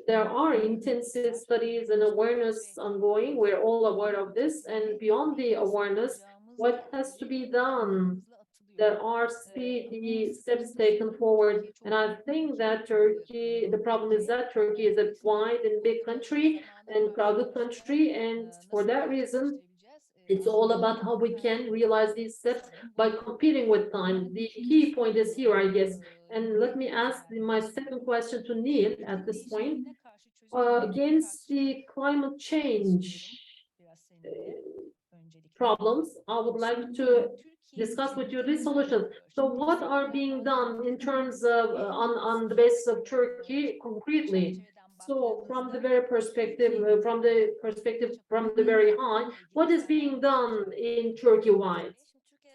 there are intensive studies and awareness ongoing. We're all aware of this, and beyond the awareness, what has to be done? There are speedy steps taken forward, and I think that Turkey, the problem is that Turkey is a wide and big country and crowded country, and for that reason, it's all about how we can realize these steps by competing with time. The key point is here, I guess. And let me ask my second question to Neil at this point. Against the climate change problems, I would like to discuss with you these solutions. So what are being done in terms of on the basis of Turkey concretely? So from the very perspective, from the very high, what is being done in Turkey-wide?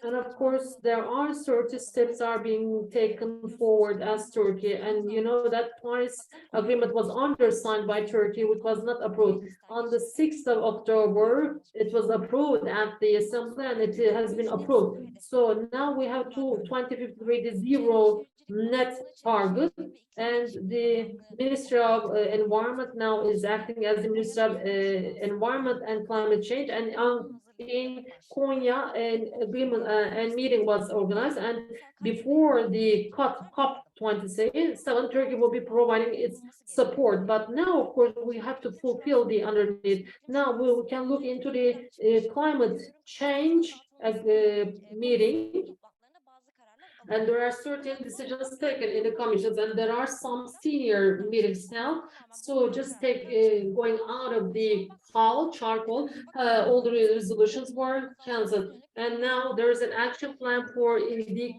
And of course, there are certain steps are being taken forward as Turkey. And you know that Paris Agreement was undersigned by Turkey, which was not approved. On the 6th of October, it was approved at the Assembly, and it has been approved. So now we have to 2053 the zero net target, and the Ministry of Environment now is acting as the Ministry of Environment and Climate Change, and in Konya, an agreement and meeting was organized, and before the COP27, Turkey will be providing its support. But now, of course, we have to fulfill the underneath. Now we can look into the climate change as a meeting, and there are certain decisions taken in the commissions, and there are some senior meetings now. So just going out of the charcoal, all the resolutions were cancelled, and now there is an action plan for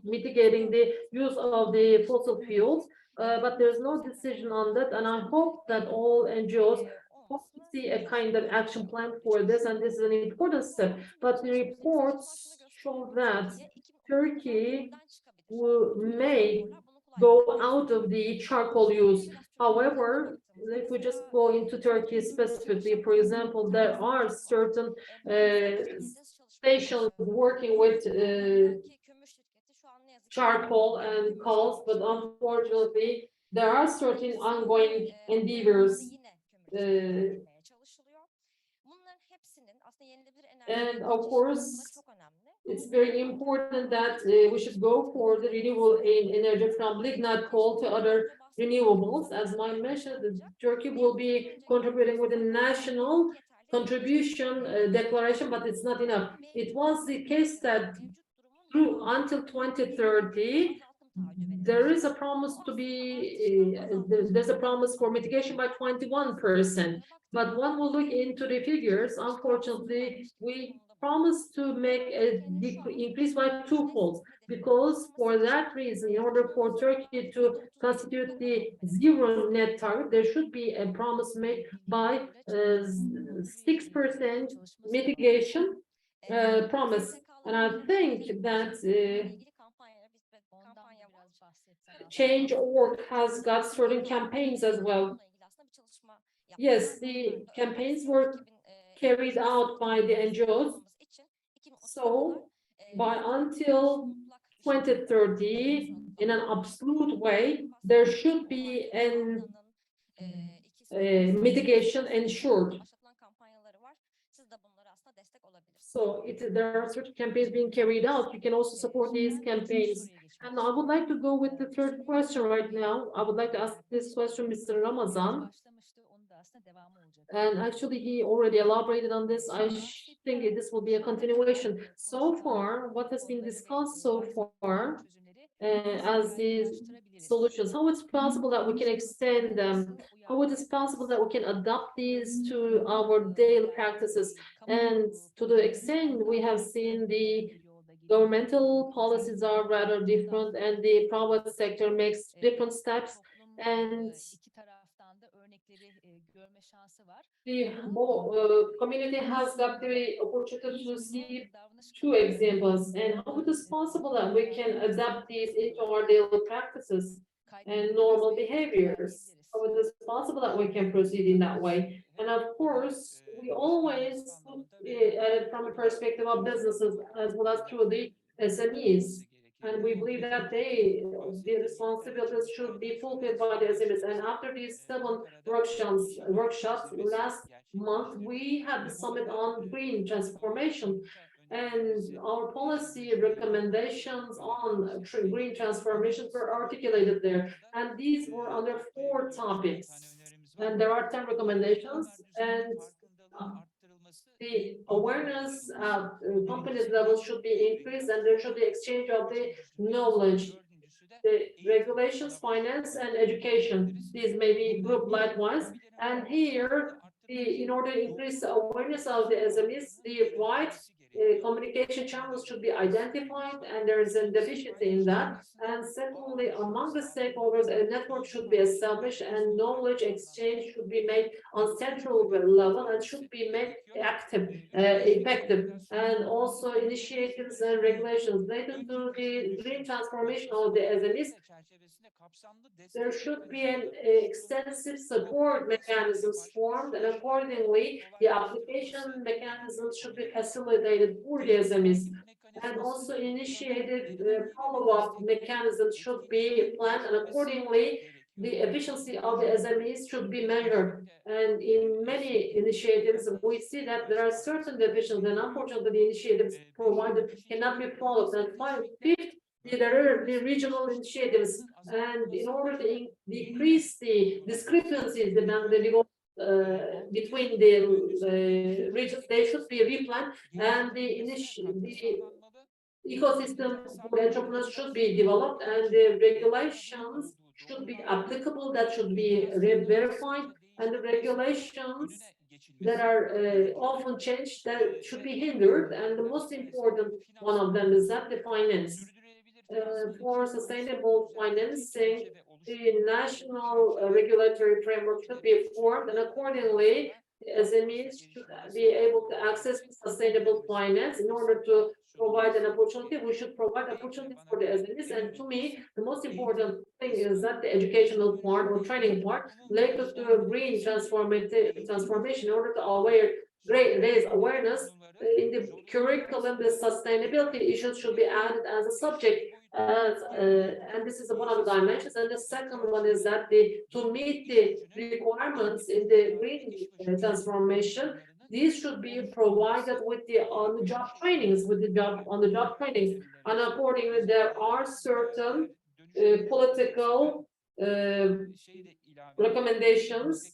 mitigating the use of the fossil fuels, but there's no decision on that, and I hope that all NGOs hope to see a kind of action plan for this, and this is an important step. But the reports show that Turkey may go out of the charcoal use. However, if we just go into Turkey specifically, for example, there are certain stations working with charcoal and coals, but unfortunately, there are certain ongoing endeavors. And of course, it's very important that we should go for the renewable energy from lignite coal to other renewables. As I mentioned, Turkey will be contributing with a national contribution declaration, but it's not enough. It was the case that through until 2030, there is a promise to be, there's a promise for mitigation by 21%. But when we look into the figures, unfortunately, we promised to make a increase by twofold, because for that reason, in order for Turkey to constitute the zero net target, there should be a promise made by 6% mitigation promise. And I think that Change.org has got certain campaigns as well. Yes, the campaigns were carried out by the NGOs. So by until 2030, in an absolute way, there should be a mitigation ensured. So there are certain campaigns being carried out. You can also support these campaigns. And I would like to go with the third question right now. I would like to ask this question, Mr. Ramazan. And actually, he already elaborated on this. I think this will be a continuation. So far, what has been discussed so far as these solutions, how it's possible that we can extend them, how it is possible that we can adapt these to our daily practices. And to the extent we have seen the governmental policies are rather different and the private sector makes different steps, and the community has got the opportunity to see two examples, and how it is possible that we can adapt these into our daily practices and normal behaviors. How it is possible that we can proceed in that way. And of course, we always look at it from a perspective of businesses as well as through the SMEs. And we believe that the responsibilities should be fulfilled by the SMEs. And after these 7 workshops last month, we had the summit on green transformation. And our policy recommendations on green transformation were articulated there. And these were under 4 topics. And there are 10 recommendations. And the awareness at companies level should be increased, and there should be exchange of the knowledge. The regulations, finance, and education, these may be grouped likewise. And here, in order to increase the awareness of the SMEs, the right communication channels should be identified, and there is a deficiency in that. And secondly, among the stakeholders, a network should be established, and knowledge exchange should be made on central level and should be made active, effective. And also initiatives and regulations related to the green transformation of the SMEs. There should be an extensive support mechanisms formed, and accordingly, the application mechanisms should be facilitated for the SMEs. And also initiated follow-up mechanisms should be planned, and accordingly, the efficiency of the SMEs should be measured. And in many initiatives, we see that there are certain deficiencies, and unfortunately, the initiatives provided cannot be followed. And fifth, there are the regional initiatives, and in order to decrease the discrepancies between the regions, they should be replanned, and the ecosystem for entrepreneurs should be developed, and the regulations should be applicable, that should be verified, and the regulations that are often changed, that should be hindered. And the most important one of them is that the finance. For sustainable financing, the national regulatory framework should be formed, and accordingly, the SMEs should be able to access sustainable finance. In order to provide an opportunity, we should provide opportunities for the SMEs. And to me, the most important thing is that the educational part or training part related to green transformation, in order to raise awareness in the curriculum, the sustainability issues should be added as a subject. and this is one of the dimensions. And the second one is that to meet the requirements in the green transformation, these should be provided with the on-the-job trainings, on-the-job trainings. And accordingly, there are certain political recommendations.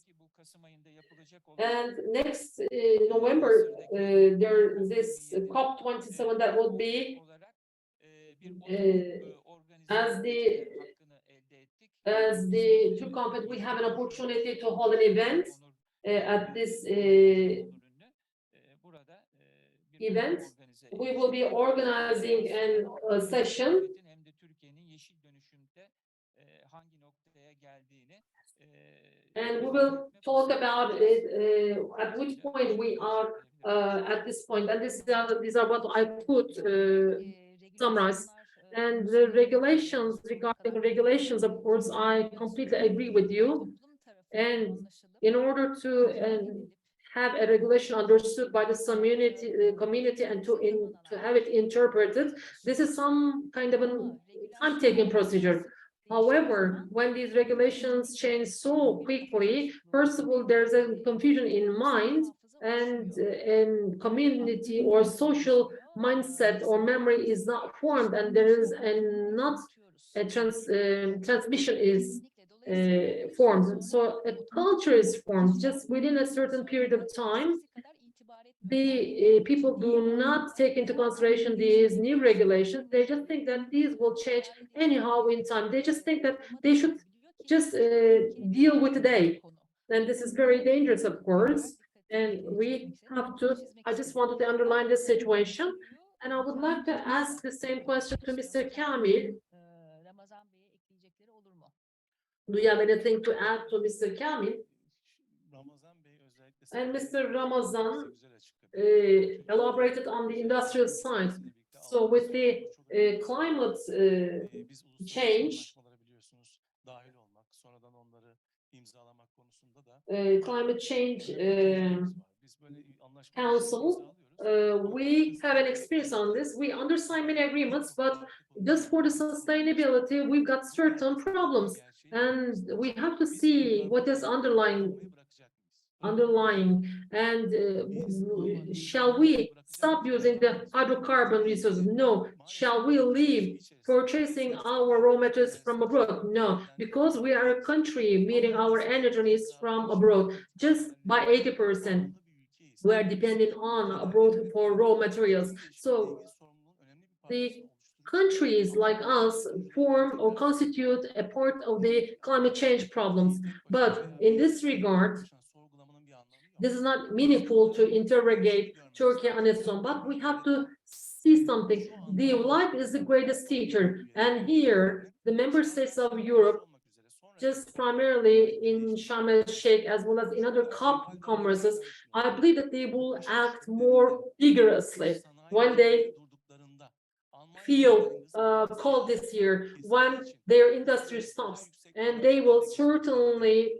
And next November, there is this COP27 that will be as the Turkonfed, we have an opportunity to hold an event at this event. We will be organizing a session. And we will talk about it, at which point we are at this point. And these are what I could summarize. And the regulations, regarding regulations, of course, I completely agree with you. And in order to have a regulation understood by the community and to have it interpreted, this is some kind of a time-taking procedure. However, when these regulations change so quickly, first of all, there's a confusion in mind, and community or social mindset or memory is not formed, and there is not a transmission is formed. So a culture is formed just within a certain period of time. The people do not take into consideration these new regulations. They just think that these will change anyhow in time. They just think that they should just deal with today. And this is very dangerous, of course. And we have to, I just wanted to underline this situation. And I would like to ask the same question to Mr. Kamil. Do you have anything to add to Mr. Kamil? And Mr. Ramazan elaborated on the industrial side. So with the climate change, Climate Change Council, we have an experience on this. We undersign many agreements, but just for the sustainability, we've got certain problems, and we have to see what is underlying. And shall we stop using the hydrocarbon resources? No. Shall we leave purchasing our raw materials from abroad? No, because we are a country meeting our energy needs from abroad just by 80%. We are depending on abroad for raw materials. So the countries like us form or constitute a part of the climate change problems. But in this regard, this is not meaningful to interrogate Turkey on its own, but we have to see something. The life is the greatest teacher, and here the member states of Europe, just primarily in Sharm el-Sheikh as well as in other COP conferences, I believe that they will act more vigorously when they feel cold this year, when their industry stops. And they will certainly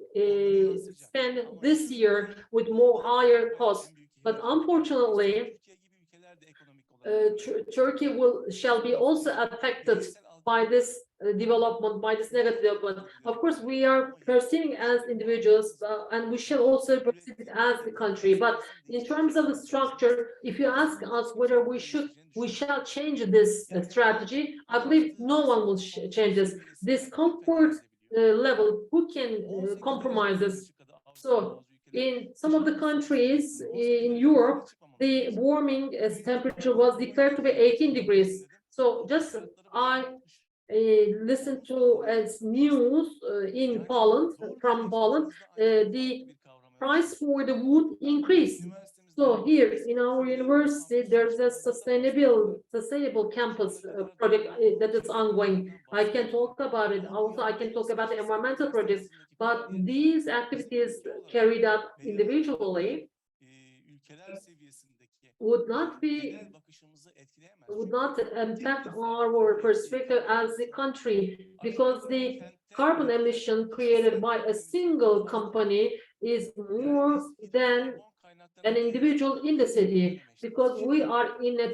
spend this year with more higher costs. But unfortunately, Turkey shall be also affected by this development, by this negative development. Of course, we are perceiving as individuals, and we shall also perceive it as the country. But in terms of the structure, if you ask us whether we shall change this strategy, I believe no one will change this. This comfort level, who can compromise this? So in some of the countries in Europe, the warming temperature was declared to be 18 degrees. So just I listened to news from Poland, the price for the wood increased. So here in our university, there's a sustainable campus project that is ongoing. I can talk about it. Also, I can talk about the environmental projects, but these activities carried out individually would not impact our perspective as a country, because the carbon emission created by a single company is more than an individual in the city, because we are in a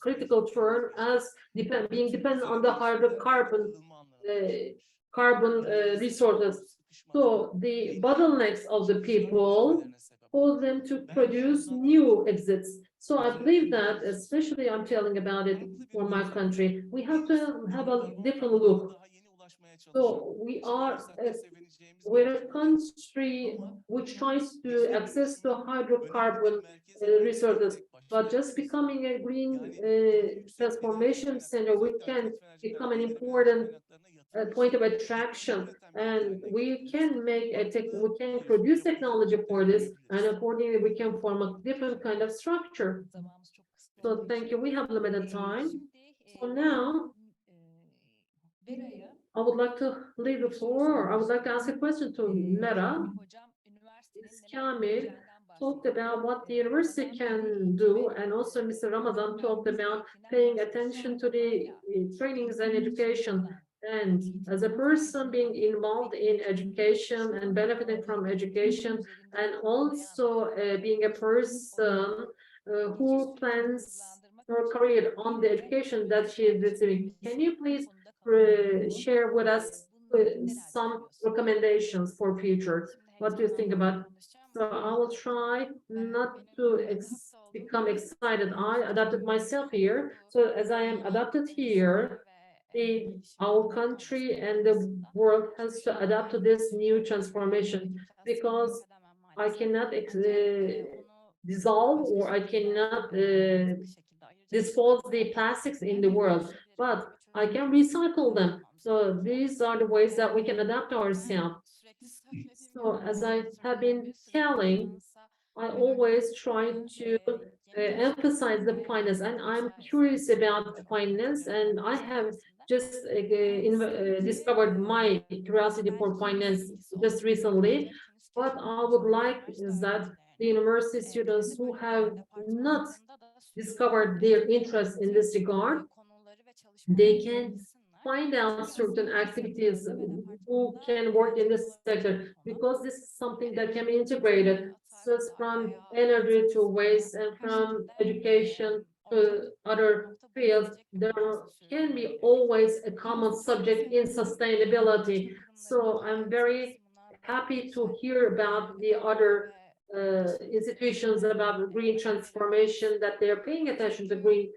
critical turn as being dependent on the hydrocarbon resources. So the bottlenecks of the people cause them to produce new exits. So I believe that, especially I'm telling about it for my country, we have to have a different look. So we're a country which tries to access to hydrocarbon resources, but just becoming a green transformation center, we can become an important point of attraction, and we can produce technology for this, and accordingly we can form a different kind of structure. So thank you. We have limited time. So now I would like to leave the floor. I would like to ask a question to Vera. Kamil talked about what the university can do, and also Mr. Ramazan talked about paying attention to the trainings and education. And as a person being involved in education and benefiting from education, and also being a person who plans her career on the education that she is receiving, can you please share with us some recommendations for future? What do you think about? So I will try not to become excited. I adapted myself here. So as I am adapted here, our country and the world has to adapt to this new transformation, because I cannot dissolve, or I cannot dispose the plastics in the world, but I can recycle them. So these are the ways that we can adapt ourselves. So as I have been telling, I always try to emphasize the finance, and I'm curious about finance, and I have just discovered my curiosity for finance just recently. What I would like is that the university students who have not discovered their interest in this regard, they can find out certain activities who can work in this sector, because this is something that can be integrated, so from energy to waste, and from education to other fields. There can be always a common subject in sustainability. So I'm very happy to hear about the other institutions about green transformation, that they are paying attention to green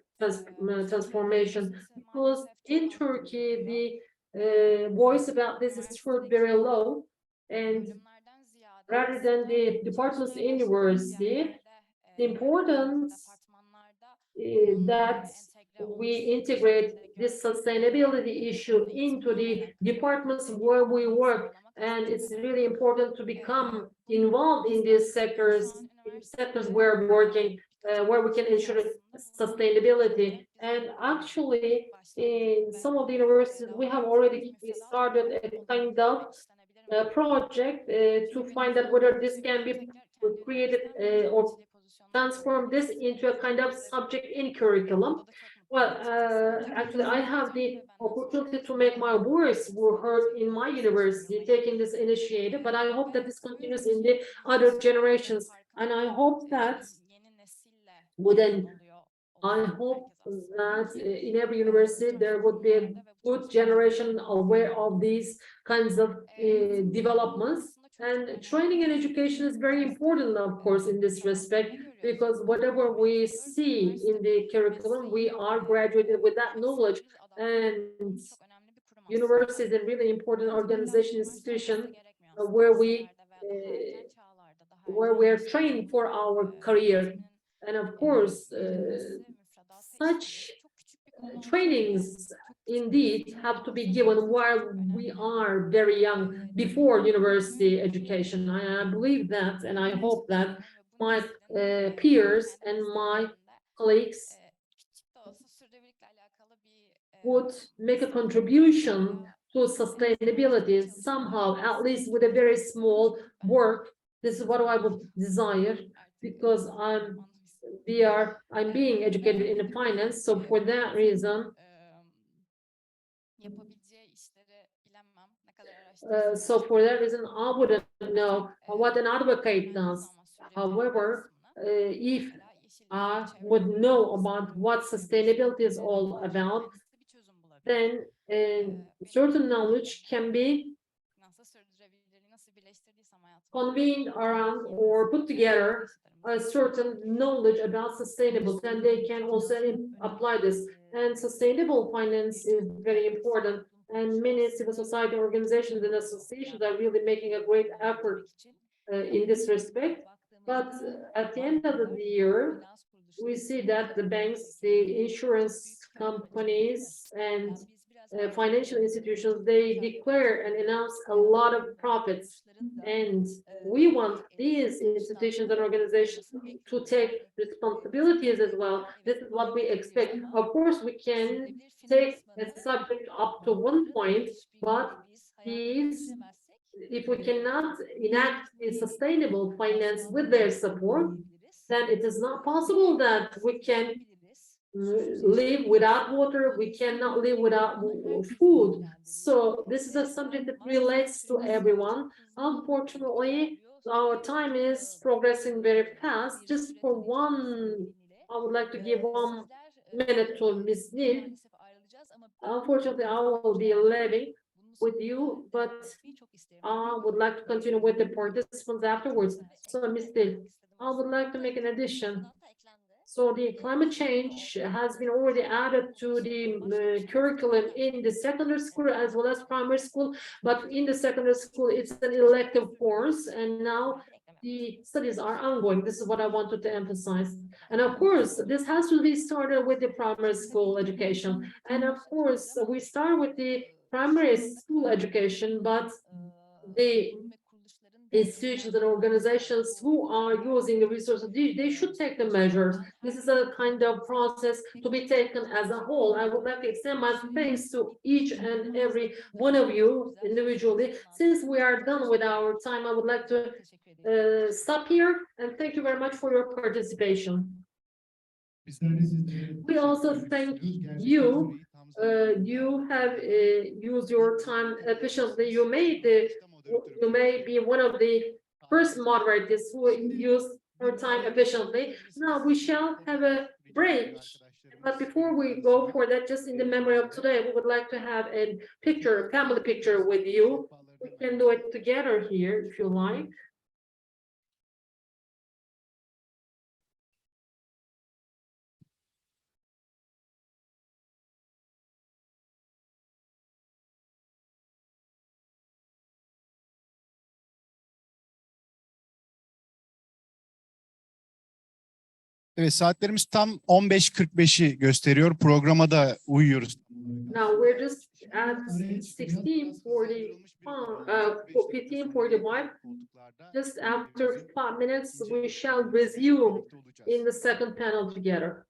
transformation, because in Turkey the voice about this is heard very low, and rather than the departments in university, the importance that we integrate this sustainability issue into the departments where we work, and it's really important to become involved in these sectors where we're working, where we can ensure sustainability. And actually, in some of the universities, we have already started a kind of project to find out whether this can be created or transform this into a kind of subject in curriculum. Well, actually, I have the opportunity to make my voice heard in my university, taking this initiative, but I hope that this continues in the other generations. And I hope that in every university there would be a good generation aware of these kinds of developments. And training and education is very important, of course, in this respect, because whatever we see in the curriculum, we are graduated with that knowledge. And university is a really important organization, institution where we are trained for our career. And of course, such trainings indeed have to be given while we are very young, before university education. I believe that, and I hope that my peers and my colleagues would make a contribution to sustainability somehow, at least with a very small work. This is what I would desire, because I'm being educated in finance, so for that reason, I wouldn't know what an advocate does, However, if I would know about what sustainability is all about, then certain knowledge can be convened around or put together a certain knowledge about sustainability, and they can also apply this. And sustainable finance is very important, and many civil society organizations and associations are really making a great effort in this respect. But at the end of the year, we see that the banks, the insurance companies, and financial institutions, they declare and announce a lot of profits. And we want these institutions and organizations to take responsibilities as well. This is what we expect. Of course, we can take a subject up to one point, but these, if we cannot enact a sustainable finance with their support, then it is not possible that we can live without water, we cannot live without food. So this is a subject that relates to everyone. Unfortunately, our time is progressing very fast. Just for one, I would like to give 1 minute to Ms. Nil. Unfortunately, I will be leaving with you, but I would like to continue with the participants afterwards. So, Ms. Nil, I would like to make an addition. So the climate change has been already added to the curriculum in the secondary school as well as primary school, but in the secondary school, it's an elective course, and now the studies are ongoing. This is what I wanted to emphasize. And of course, this has to be started with the primary school education. And of course, we start with the primary school education, but the institutions and organizations who are using the resources, they should take the measures. This is a kind of process to be taken as a whole. I would like to extend my thanks to each and every one of you individually. Since we are done with our time, I would like to stop here, and thank you very much for your participation. We also thank you. You have used your time efficiently. You may be one of the first moderators who used her time efficiently. Now we shall have a break. But before we go for that, just in the memory of today, we would like to have a picture, a family picture with you. We can do it together here if you like. Evet, saatlerimiz tam 15.45'i gösteriyor. Programa da uyuyoruz. Now we're just at 15:45. Just after 5 minutes, we shall resume in the second panel together.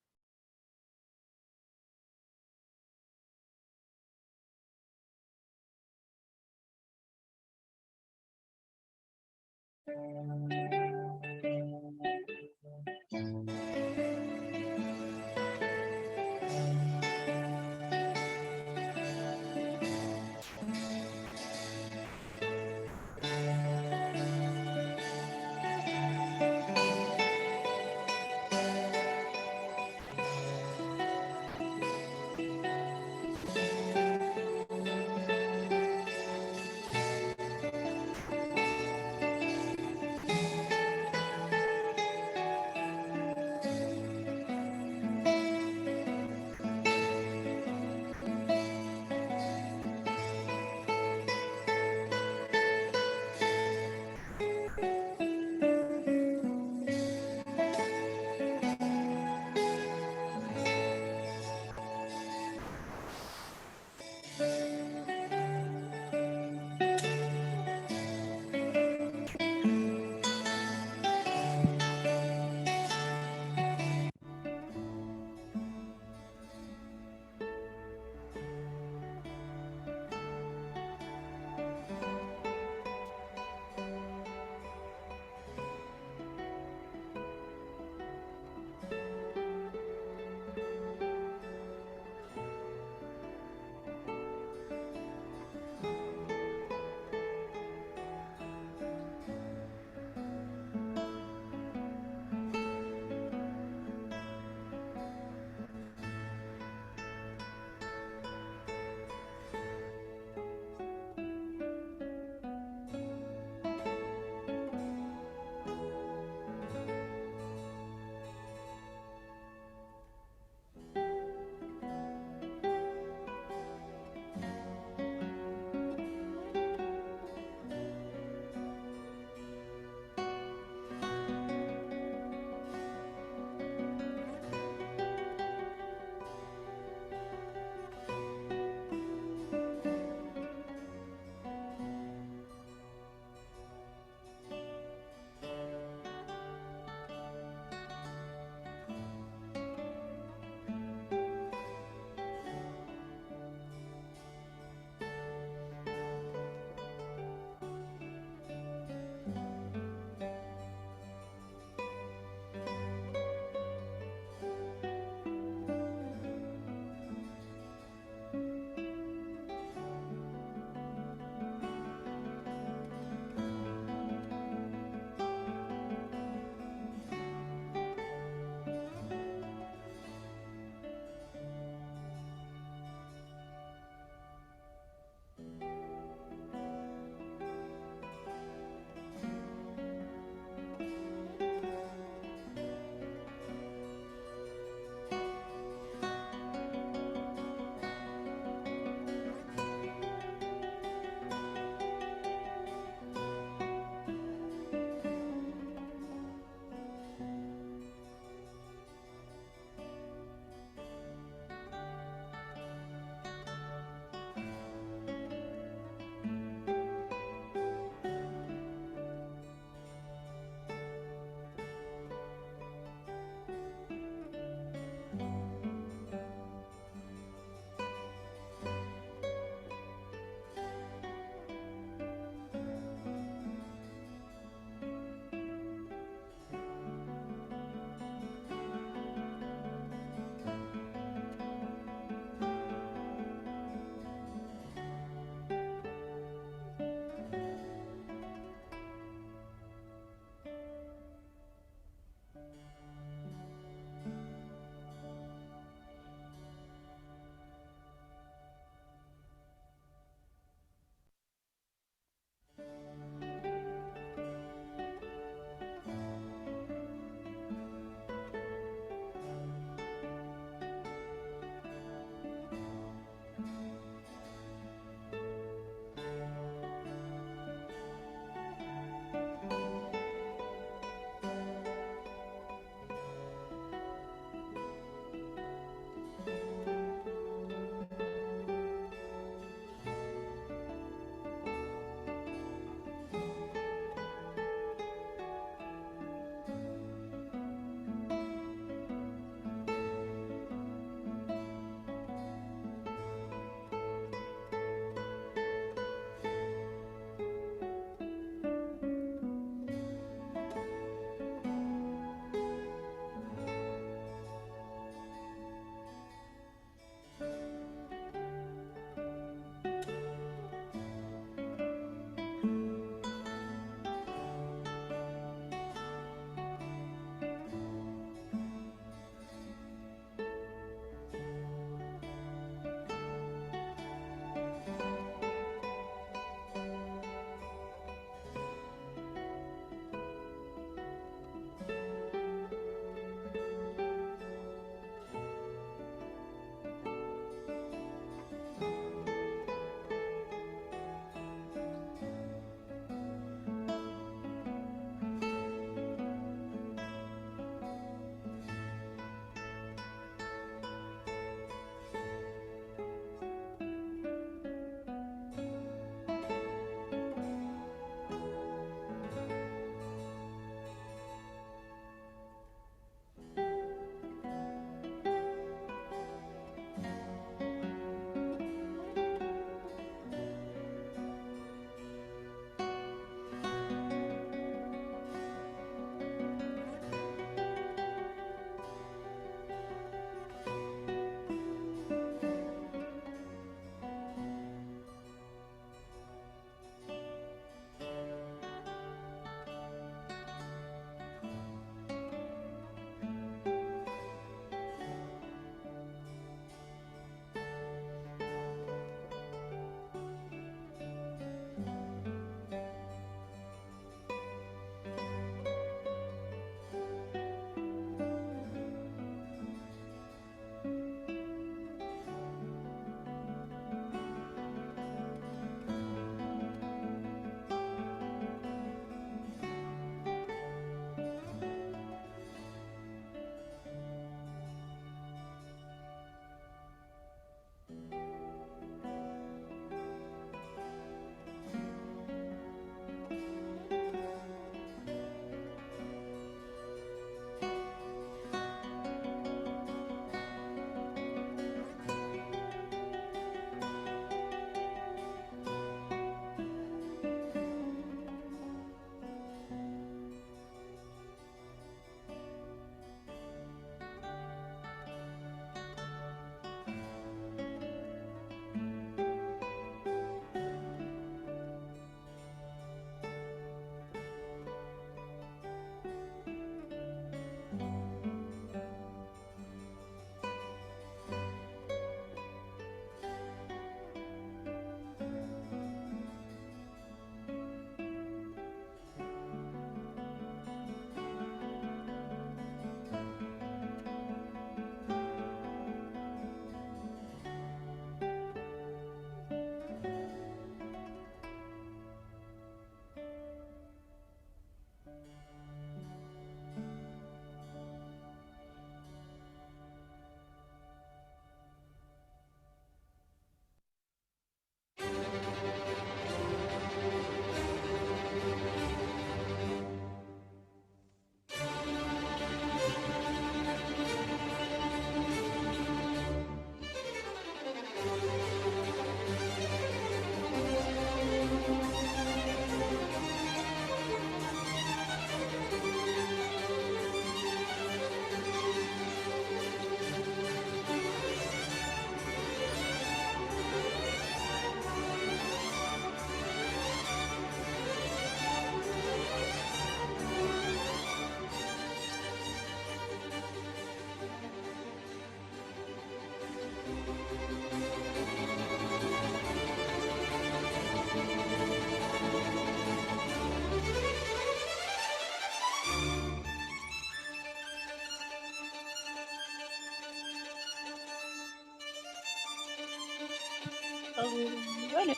Böyle.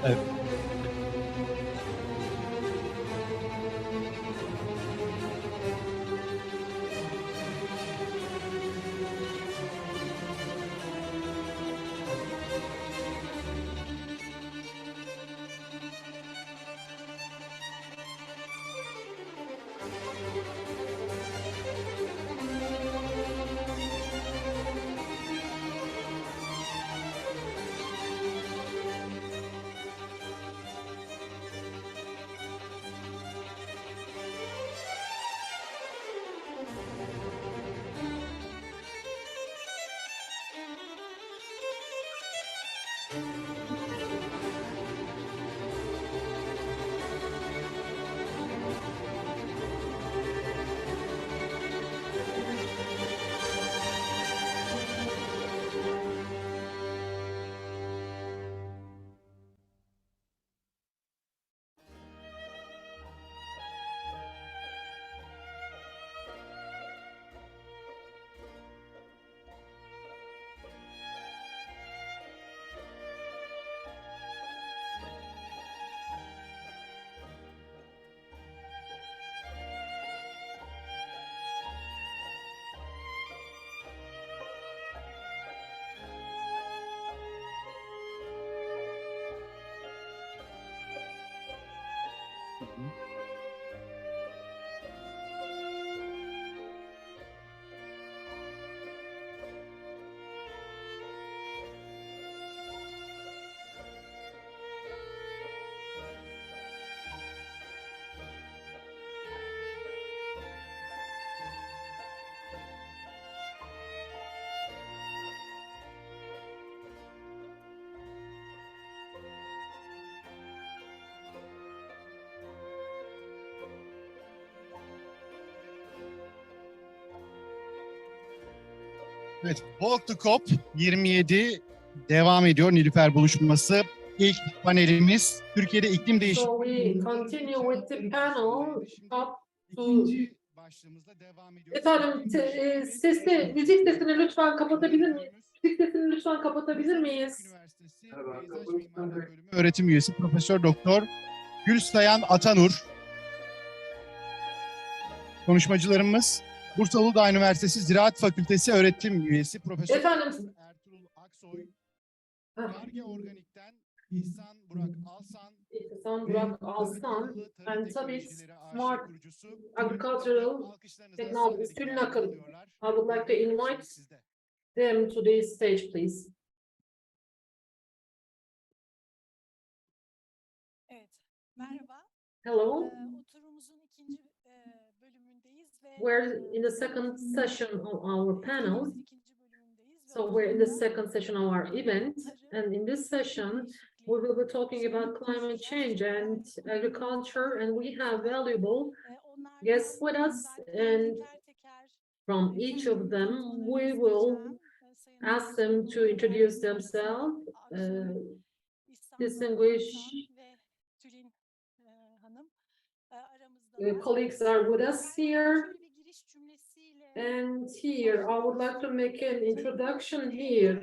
Evet. Evet, Walk2COP27 devam ediyor. Nilüfer buluşması. İlk panelimiz Türkiye'de iklim değişikliği. So we continue with the panel up to... İkinci başlığımızla devam ediyoruz. Efendim, sesi, müzik sesini lütfen kapatabilir miyiz? Müzik sesini lütfen kapatabilir miyiz? Üniversitesi Peyzaj Mimarlığı Bölümü öğretim üyesi Profesör Doktor Sayan Atanur. Konuşmacılarımız Bursa Uludağ Universitesi Ziraat Fakültesi öğretim üyesi Profesör Efendim. Ertuğrul Aksoy. Farge Organik'ten ihsan Burak Alsan. Burak Alsan and tabii Smart Agricultural Technologies Tülin Akın. I would like to invite them to the stage, please. Evet, merhaba. Hello. Oturumumuzun ikinci bölümündeyiz ve We're in the second session of our panel. ikinci bölümündeyiz ve So we're in the second session of our event, and in this session, we will be talking about climate change and agriculture, and we have valuable guests with us, and from each of them, we will ask them to introduce themselves, distinguished colleagues are with us here. And here, I would like to make an introduction here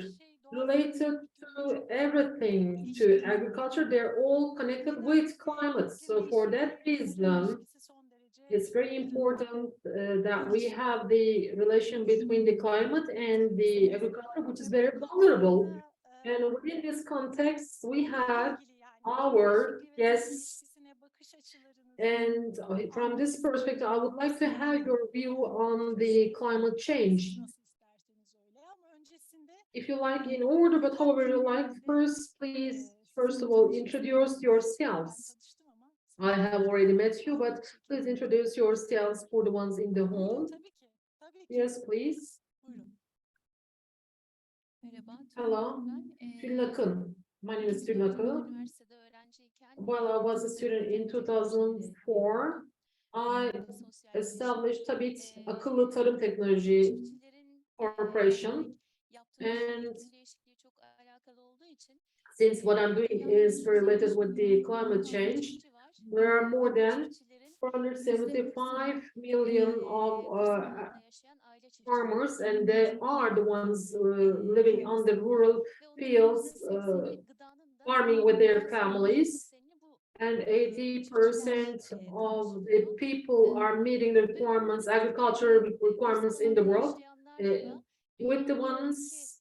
related to everything, to agriculture. They're all connected with climate. So for that reason, it's very important that we have the relation between the climate and the agriculture, which is very vulnerable. And within this context, we have our guests And from this perspective, I would like to have your view on the climate change. Nasıl isterseniz öyle ama öncesinde If you like, in order, but however you like, first, please, first of all, introduce yourselves. tanıştım ama I have already met you, but please introduce yourselves for the ones in the hall. tabii ki. Tabii ki. Yes, please. Buyurun. Merhaba, Hello, Tülin Akın. My name is Tülin Akın. Üniversitede öğrenciyken While I was a student in 2004, I established Tabit Akıllı Tarım Teknoloji Corporation. And çok alakalı olduğu için since what I'm doing is related with the climate change, there are more than 475 million of farmers, and they are the ones living on the rural fields, farming with their families. And 80% of the people are meeting the requirements, agricultural requirements in the world, with the ones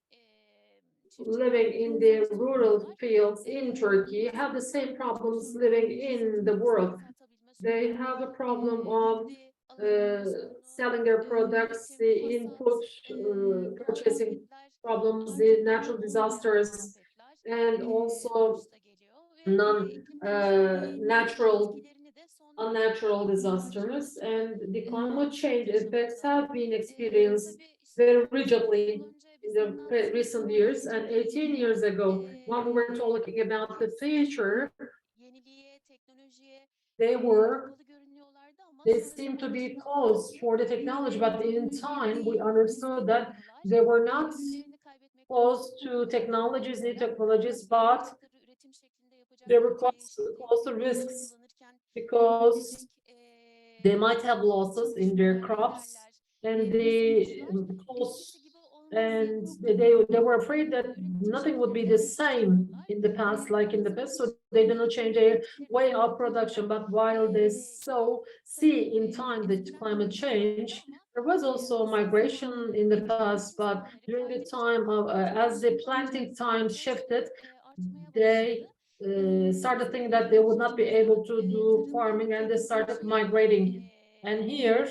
living in the rural fields in Turkey have the same problems living in the world. They have a problem of selling their products, the input, purchasing problems, the natural disasters, and also unnatural disasters, and the climate change effects have been experienced very rigidly in the recent years. And 18 years ago, when we were talking about the future, they seemed to be closed for the technology, but in time we understood that they were not close to technologies, new technologies, but they were close to risks because they might have losses in their crops, and they were afraid that nothing would be the same in the past like in the past, so they did not change their way of production. But while they see in time the climate change, there was also migration in the past, but during the time of as the planting time shifted, they started thinking that they would not be able to do farming, and they started migrating. And here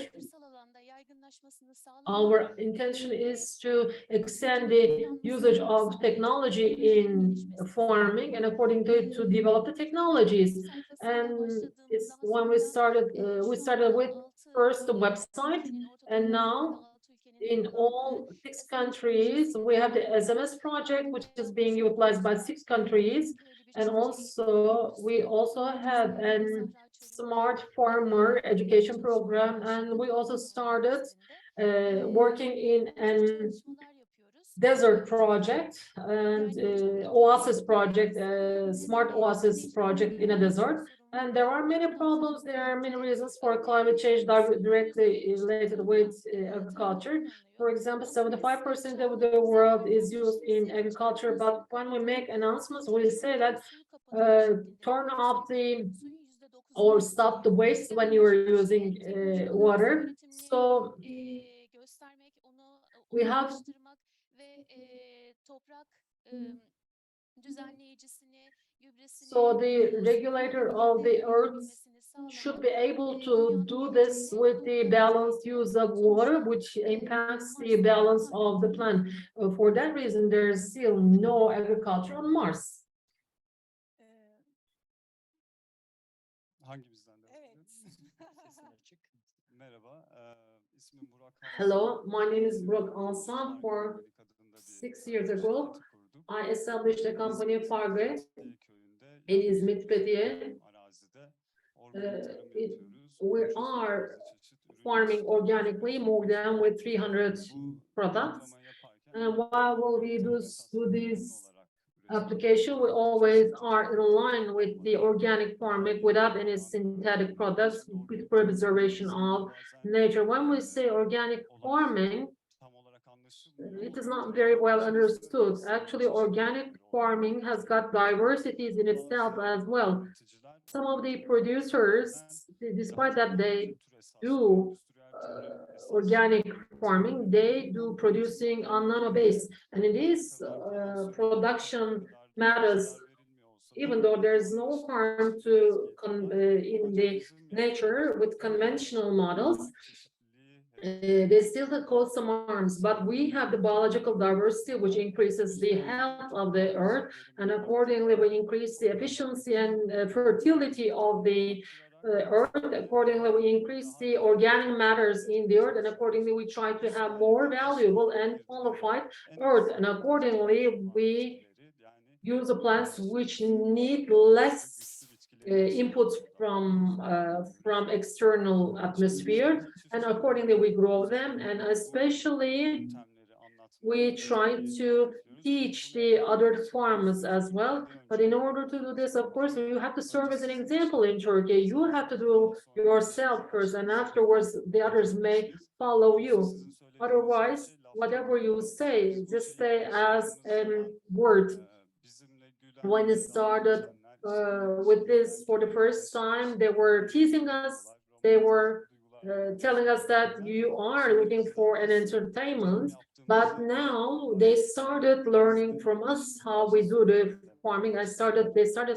our intention is to extend the usage of technology in farming, and according to develop the technologies. And it's when we started with first the website, and now in all 6 countries we have the SMS project, which is being utilized by 6 countries. And also we also have a smart farmer education program, and we also started working in a desert project and oasis project, smart oasis project in a desert. And there are many problems, there are many reasons for climate change directly related with agriculture. For example, 75% of the world is used in agriculture, but when we make announcements, we say that turn off or stop the waste when you are using water. So we have so the regulator of the earth should be able to do this with the balanced use of water, which impacts the balance of the plant. For that reason, there is still no agriculture on Mars. Hangimizden devam ediyoruz? Merhaba, ismim Burak Alsan. Hello, my name is Burak Alsan. For 6 years ago, I established a company, Farge, in İzmit, Fethiye. We are farming organically more than with 300 products. And while we do this application, we always are in line with the organic farming without any synthetic products, with preservation of nature. When we say organic farming, it is not very well understood. Actually, organic farming has got diversities in itself as well. Some of the producers, despite that they do organic farming, they do producing on nano base, and in this production matters even though there's no harm to in the nature with conventional models, they still cause some harms, but we have the biological diversity, which increases the health of the earth, and accordingly we increase the efficiency and fertility of the earth. Accordingly, we increase the organic matters in the earth, and accordingly we try to have more valuable and qualified earth, and accordingly we use the plants which need less inputs from external atmosphere, and accordingly we grow them, and especially we try to teach the other farmers as well. But in order to do this, of course, you have to serve as an example in Turkey. You have to do yourself first, and afterwards the others may follow you. Otherwise, whatever you say, just stay as a word. When it started with this for the first time, they were teasing us. They were telling us that you are looking for an entertainment, but now they started learning from us how we do the farming. They started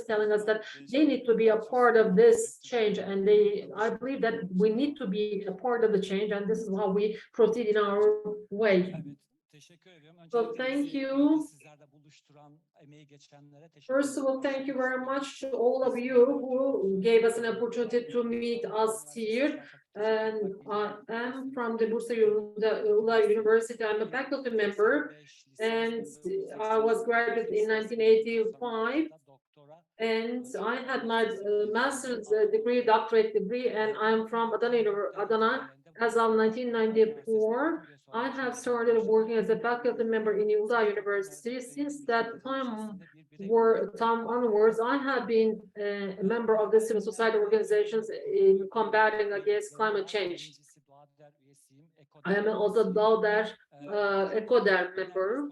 telling us that they need to be a part of this change, and I believe that we need to be a part of the change, and this is how we proceed in our way. So thank you. First of all, thank you very much to all of you who gave us an opportunity to meet us here. And I am from the Bursa Uludağ University. I'm a faculty member, and I was graduated in 1985. And I had my master's degree, doctorate degree, and I'm from Adana. As of 1994, I have started working as a faculty member in Uludağ University. Since that time onwards, I have been a member of the civil society organizations in combating against climate change. I am also DAODER ECODER member,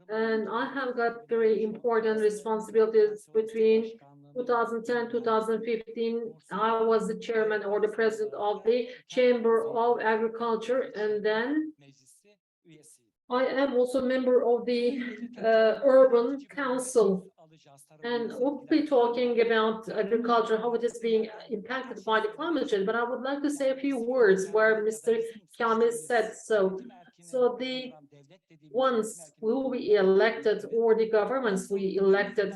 and I have got very important responsibilities between 2010-2015. I was the chairman or the president of the Chamber of Agriculture, and then I am also a member of the Urban Council. And we'll be talking about agriculture, how it is being impacted by the climate change. But I would like to say a few words where Mr. Kamil said so. So the ones we will be elected, or the governments we elected,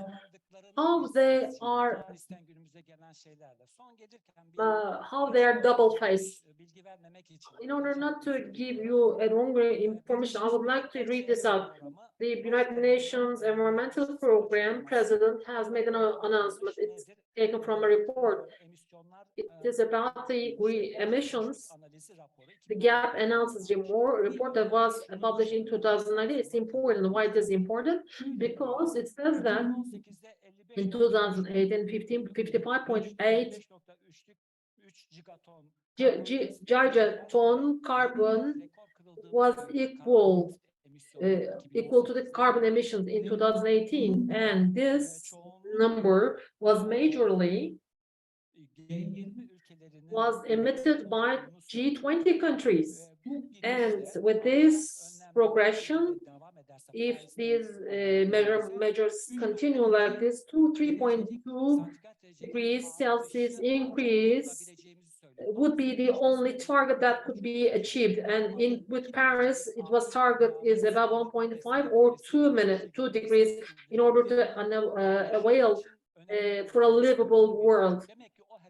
how they are double-faced. In order not to give you a longer information, I would like to read this out. The United Nations Environmental Program President has made an announcement. It's taken from a report. It is about the emissions. The gap analysis report that was published in 2019. It's important. Why it is important? Because it says that in 2018, 55.8 gigaton carbon was equal to the carbon emissions in 2018, and this number was majorly emitted by G20 countries. And with this progression, if these measures continue like this, 3.2 degrees Celsius increase would be the only target that could be achieved. And with Paris, it was target is about 1.5 or 2 degrees in order to avail for a livable world.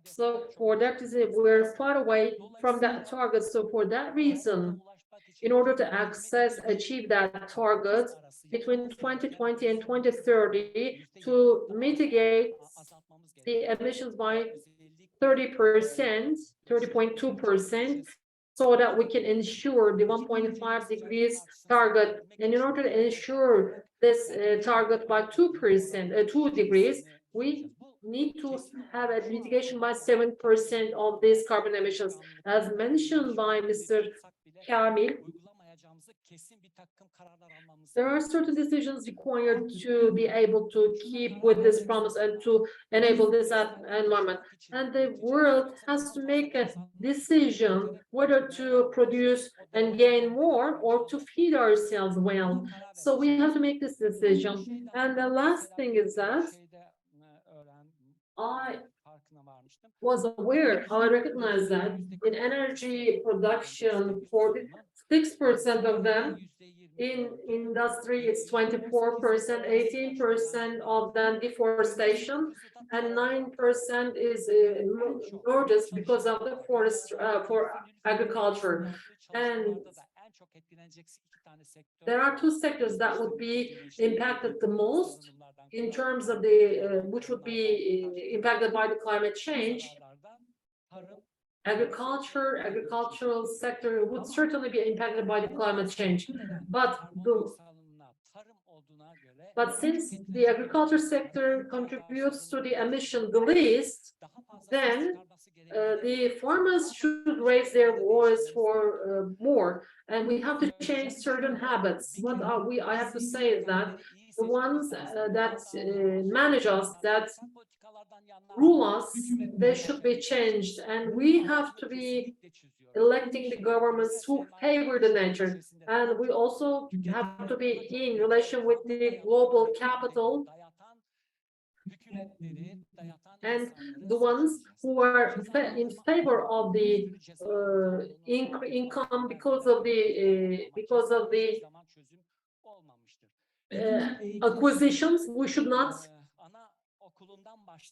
So for that reason, we're far away from that target. So for that reason, in order to achieve that target between 2020 and 2030, to mitigate the emissions by 30%, 30.2%, so that we can ensure the 1.5 degrees target. And in order to ensure this target by 2%, 2 degrees, we need to have a mitigation by 7% of these carbon emissions. As mentioned by Mr. Kamil, there are certain decisions required to be able to keep with this promise and to enable this environment. And the world has to make a decision whether to produce and gain more or to feed ourselves well. So we have to make this decision. And the last thing is that I farkına varmıştım. was aware, I recognize that in energy production, 46% of them, in industry it's 24%, 18% of them deforestation, and 9% is noticed because of the forest for agriculture. And there are two sectors that would be impacted the most in terms of the which would be impacted by the climate change. Agricultural sector would certainly be impacted by the climate change, but since the agriculture sector contributes to the emission the least, then the farmers should raise their voice for more, and we have to change certain habits. What I have to say is that the ones that manage us, that rule us, they should be changed, and we have to be electing the governments who favor the nature, and we also have to be in relation with the global capital and the ones who are in favor of the income because of the acquisitions. We should not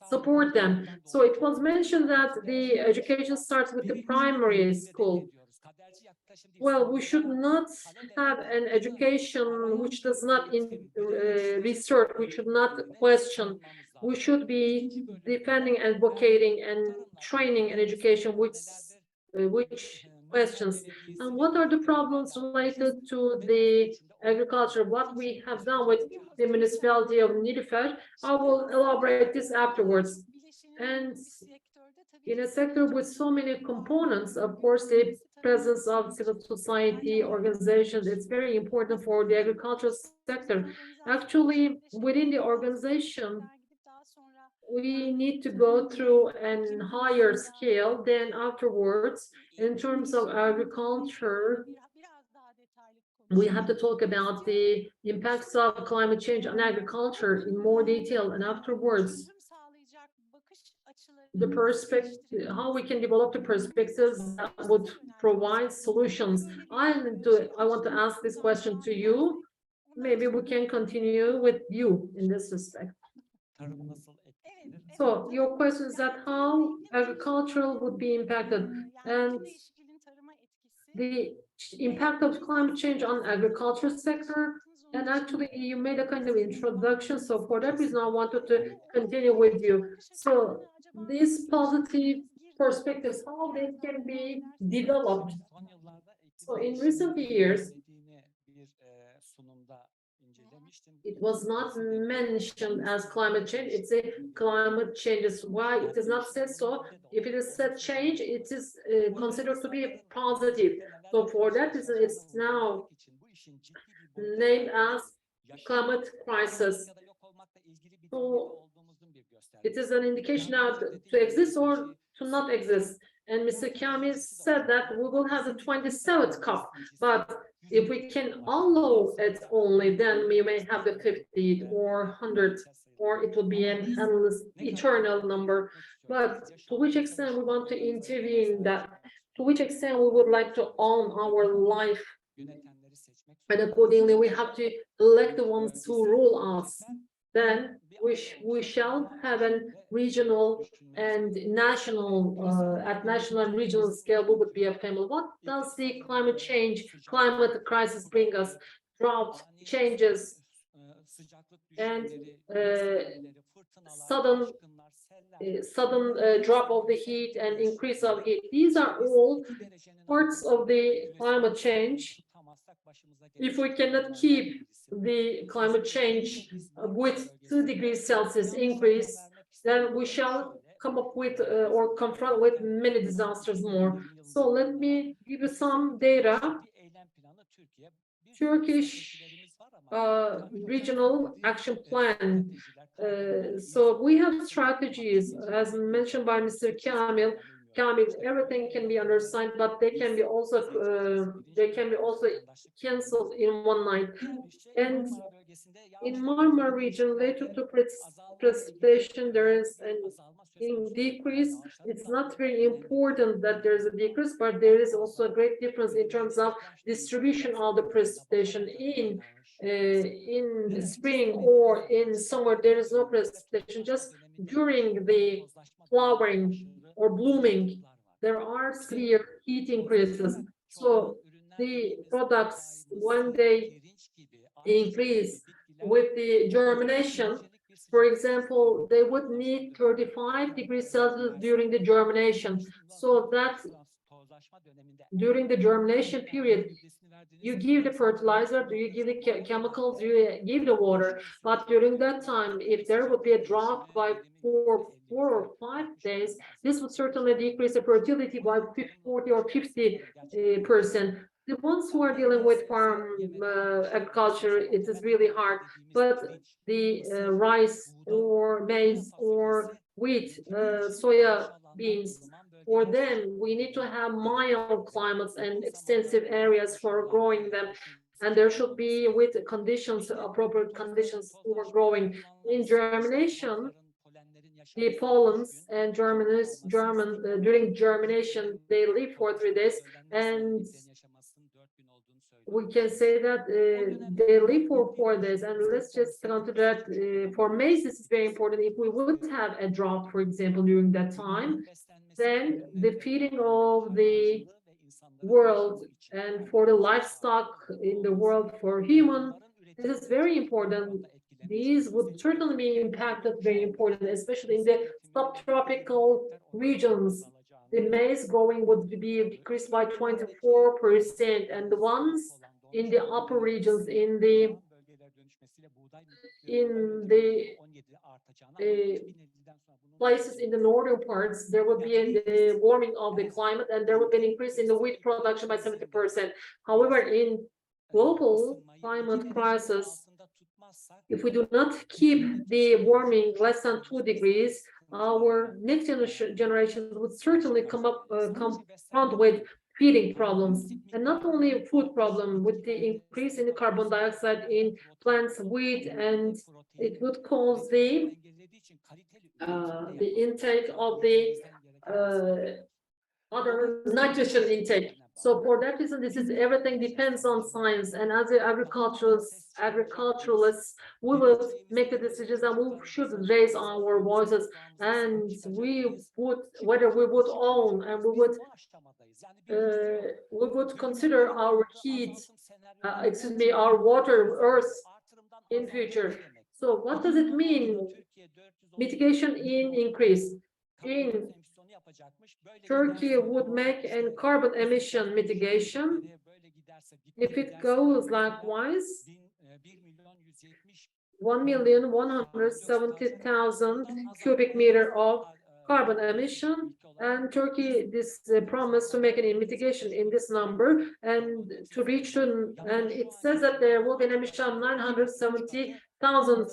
support them. So it was mentioned that the education starts with the primary school. Well, we should not have an education which does not research, we should not question. We should be defending, advocating, and training an education which questions. And what are the problems related to the agriculture? What we have done with the municipality of Nilüfer, I will elaborate this afterwards. And in a sector with so many components, of course, the presence of civil society organizations, it's very important for the agricultural sector. Actually, within the organization, we need to go through a higher scale. Then afterwards, in terms of agriculture, we have to talk about the impacts of climate change on agriculture in more detail, and afterwards the perspective, how we can develop the perspectives that would provide solutions. I want to ask this question to you. Maybe we can continue with you in this respect. So your question is that how agricultural would be impacted, and the impact of climate change on agriculture sector. And actually you made a kind of introduction, so for that reason I wanted to continue with you. So these positive perspectives, how they can be developed. So in recent years, it was not mentioned as climate change. It's a climate change. Why it is not said so? If it is said change, it is considered to be positive. So for that reason, it's now named as climate crisis. So it is an indication now to exist or to not exist. And Mr. Kamil said that we will have the 27th COP, but if we can allow it only, then we may have the 50 or 100, or it will be an endless, eternal number. But to which extent we want to intervene in that? To which extent we would like to own our life? And accordingly, we have to elect the ones who rule us. Then we shall have a regional and national, at national and regional scale, we would be a family. What does the climate change, climate crisis bring us? Drought, changes, and sudden drop of the heat and increase of heat. These are all parts of the climate change. If we cannot keep the climate change with 2 degrees Celsius increase, then we shall come up with or confront with many disasters more. So let me give you some data. Turkish regional action plan. So we have strategies, as mentioned by Mr. Kamil. Kamil, everything can be undersigned, but they can be also canceled in one night. And in Marmara region, related to precipitation, there is an decrease. It's not very important that there's a decrease, but there is also a great difference in terms of distribution of the precipitation in spring or in summer. There is no precipitation. Just during the flowering or blooming, there are severe heat increases. So the products, when they increase with the germination, for example, they would need 35 degrees Celsius during the germination. So that during the germination period, you give the fertilizer, do you give the chemicals, do you give the water? But during that time, if there would be a drop by four or 5 days, this would certainly decrease the fertility by 40 or 50%. The ones who are dealing with farm agriculture, it is really hard. But the rice or maize or wheat, soya beans, for them, we need to have mild climates and extensive areas for growing them. And there should be with conditions, appropriate conditions for growing. In germination, the pollens and during germination, they live for 3 days. And we can say that they live for 4 days. And let's just consider that for maize, this is very important. If we would have a drought, for example, during that time, then the feeding of the world and for the livestock in the world for human, this is very important. These would certainly be impacted, very important, especially in the subtropical regions. The maize growing would be decreased by 24%, and the ones in the upper regions, in the places in the northern parts, there would be a warming of the climate, and there would be an increase in the wheat production by 70%. However, in global climate crisis, if we do not keep the warming less than 2 degrees, our next generation would certainly confront with feeding problems, and not only a food problem with the increase in the carbon dioxide in plants, wheat, and it would cause the intake of the other nitrogen intake. So for that reason, this is everything depends on science. And as agriculturalists, we will make the decisions and we should raise our voices. And we would, whether we would own and we would consider our heat, our water, earth in future. So what does it mean? Mitigation in increase. In Turkey would make a carbon emission mitigation. If it goes likewise, 1,170,000 cubic meter of carbon emission, and Turkey promised to make a mitigation in this number and to reach to, and it says that there will be an emission of 970,000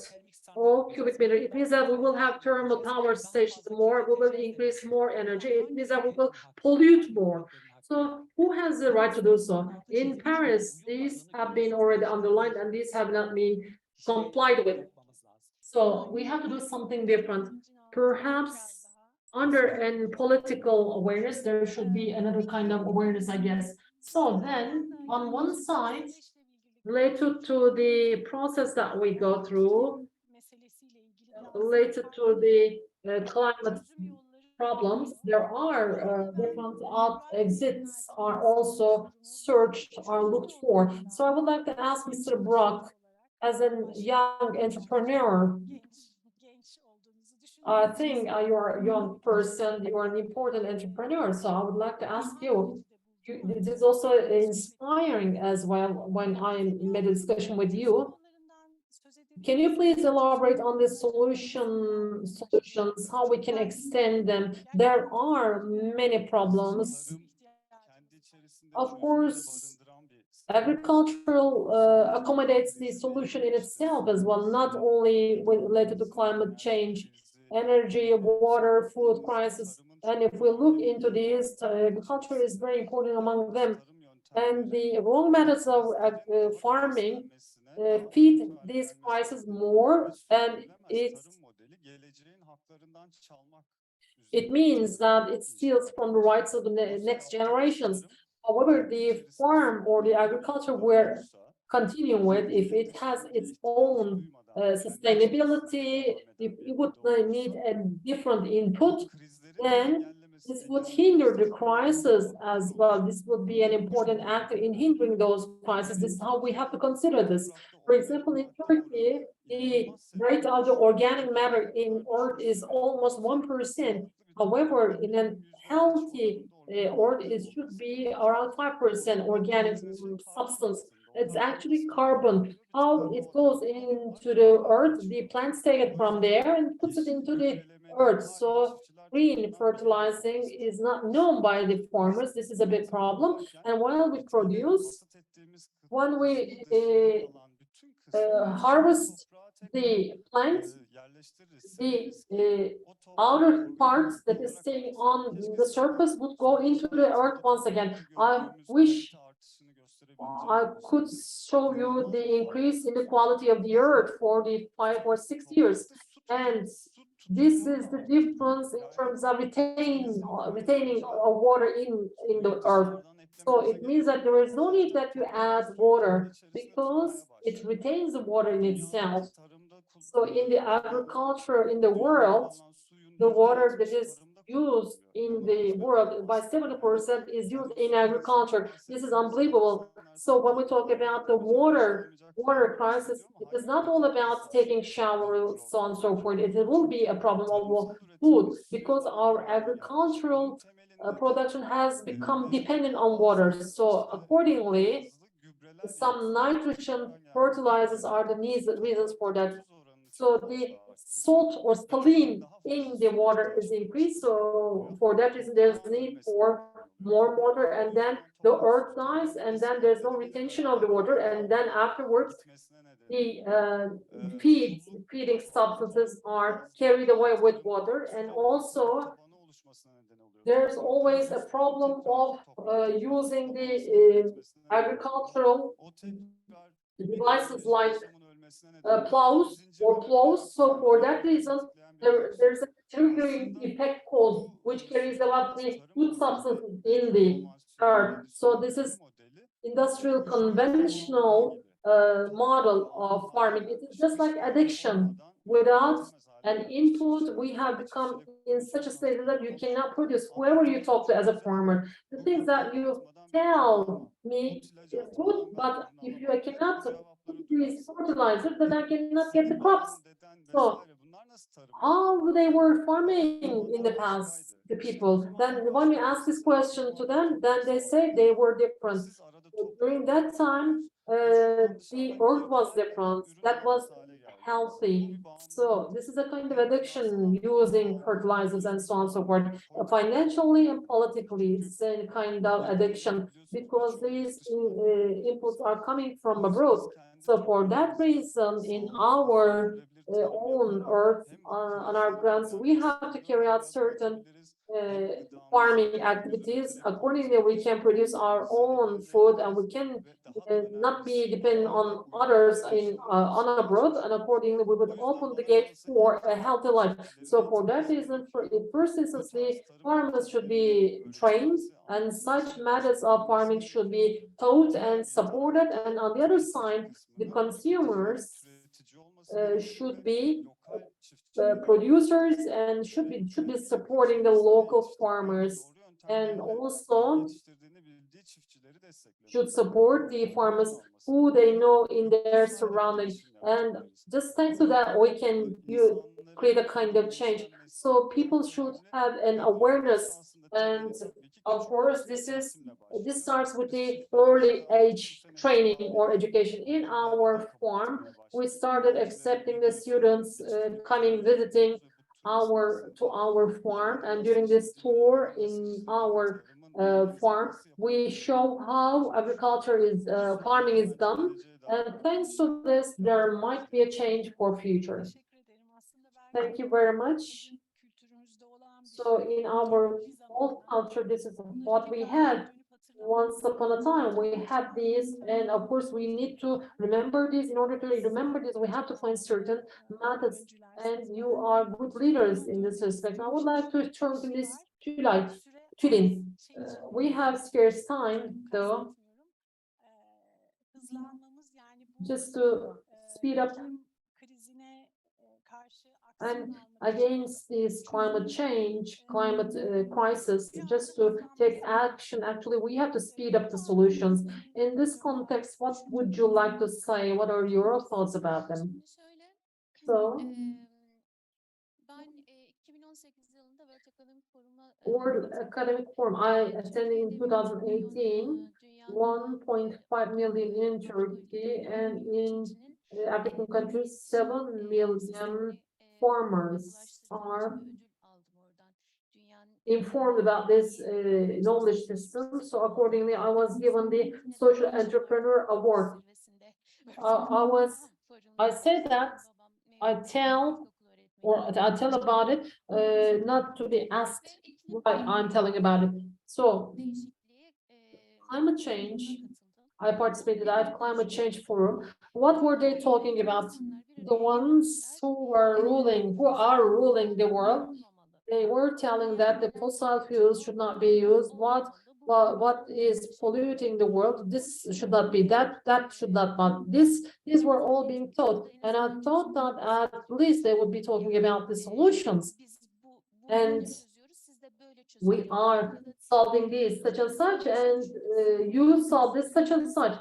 cubic meter. It means that we will have thermal power stations more, we will increase more energy. It means that we will pollute more. So who has the right to do so? In Paris, these have been already underlined and these have not been complied with. So we have to do something different. Perhaps under a political awareness, there should be another kind of awareness, I guess. So then on one side, related to the process that we go through, related to the climate problems, there are different exits are also searched or looked for. So I would like to ask Mr. Burak, as a young entrepreneur, I think you're a young person, you're an important entrepreneur. So I would like to ask you, this is also inspiring as well when I made a discussion with you. Can you please elaborate on the solutions, how we can extend them? There are many problems. Of course, agricultural accommodates the solution in itself as well, not only related to climate change, energy, water, food crisis. And if we look into these, agriculture is very important among them. And the wrong methods of farming feed these prices more, and it means that it steals from the rights of the next generations. However, the farm or the agriculture we're continuing with, if it has its own sustainability, if it would need a different input, then this would hinder the crisis as well. This would be an important actor in hindering those crises. This is how we have to consider this. For example, in Turkey, the rate of the organic matter in earth is almost 1%. However, in a healthy earth, it should be around 5% organic substance. It's actually carbon. How it goes into the earth, the plants take it from there and puts it into the earth. So green fertilizing is not known by the farmers. This is a big problem. And while we produce, when we harvest the plant, the outer parts that is staying on the surface would go into the earth once again. I wish I could show you the increase in the quality of the earth for the 5 or 6 years. And this is the difference in terms of retaining water in the earth. So it means that there is no need that you add water because it retains the water in itself. So in the agriculture in the world, the water that is used in the world by 70% is used in agriculture. This is unbelievable. So when we talk about the water crisis, it is not all about taking showers, so on and so forth. It will be a problem of food because our agricultural production has become dependent on water. So accordingly, some nitrogen fertilizers are the reasons for that. So the salt or saline in the water is increased. So for that reason, there's need for more water, and then the earth dies, and then there's no retention of the water, and then afterwards the feeding substances are carried away with water. And also there's always a problem of using the agricultural devices like plows. So for that reason, there's a triggering effect cause which carries about the food substances in the earth. So this is industrial conventional model of farming. It is just like addiction. Without an input, we have become in such a state that you cannot produce. Whoever you talk to as a farmer, the things that you tell me is good, but if you cannot increase fertilizer, then I cannot get the crops. So how they were farming in the past, the people, then when you ask this question to them, then they say they were different. During that time, the earth was different. That was healthy. So this is a kind of addiction using fertilizers and so on and so forth. Financially and politically, it's a kind of addiction because these inputs are coming from abroad. So for that reason, in our own earth, on our grounds, we have to carry out certain farming activities. Accordingly, we can produce our own food, and we can not be dependent on others on abroad, and accordingly we would open the gate for a healthy life. So for that reason, in first instance, the farmers should be trained, and such methods of farming should be taught and supported, and on the other side, the consumers should be producers and should be supporting the local farmers, and also should support the farmers who they know in their surroundings. And just thanks to that, we can create a kind of change. So people should have an awareness, and of course this starts with the early age training or education. In our farm, we started accepting the students coming visiting our farm, and during this tour in our farm, we show how agriculture is farming is done, and thanks to this, there might be a change for future. Thank you very much. So in our old culture, this is what we had. Once upon a time, we had these, and of course, we need to remember this. In order to remember this, we have to find certain methods, and you are good leaders in this respect. I would like to turn to Ms. Tülin. We have scarce time, though, just to speed up. And against this climate change, climate crisis, just to take action, actually, we have to speed up the solutions. In this context, what would you like to say? What are your thoughts about them? Şimdi şöyle, So, ben 2018 yılında World Economic Forum'a World Academic Forum, I attended in 2018, 1.5 million in Turkey, and in African countries, 7 million farmers are informed about this knowledge system. So accordingly, I was given the Social Entrepreneur Award. I say that I tell about it, not to be asked why I'm telling about it. So climate change, I participated at Climate Change Forum. What were they talking about? The ones who are ruling the world, they were telling that the fossil fuels should not be used. What is polluting the world? This should not be that should not be this. These were all being taught, and I thought that at least they would be talking about the solutions. And we are solving this such and such, and you solve this such and such.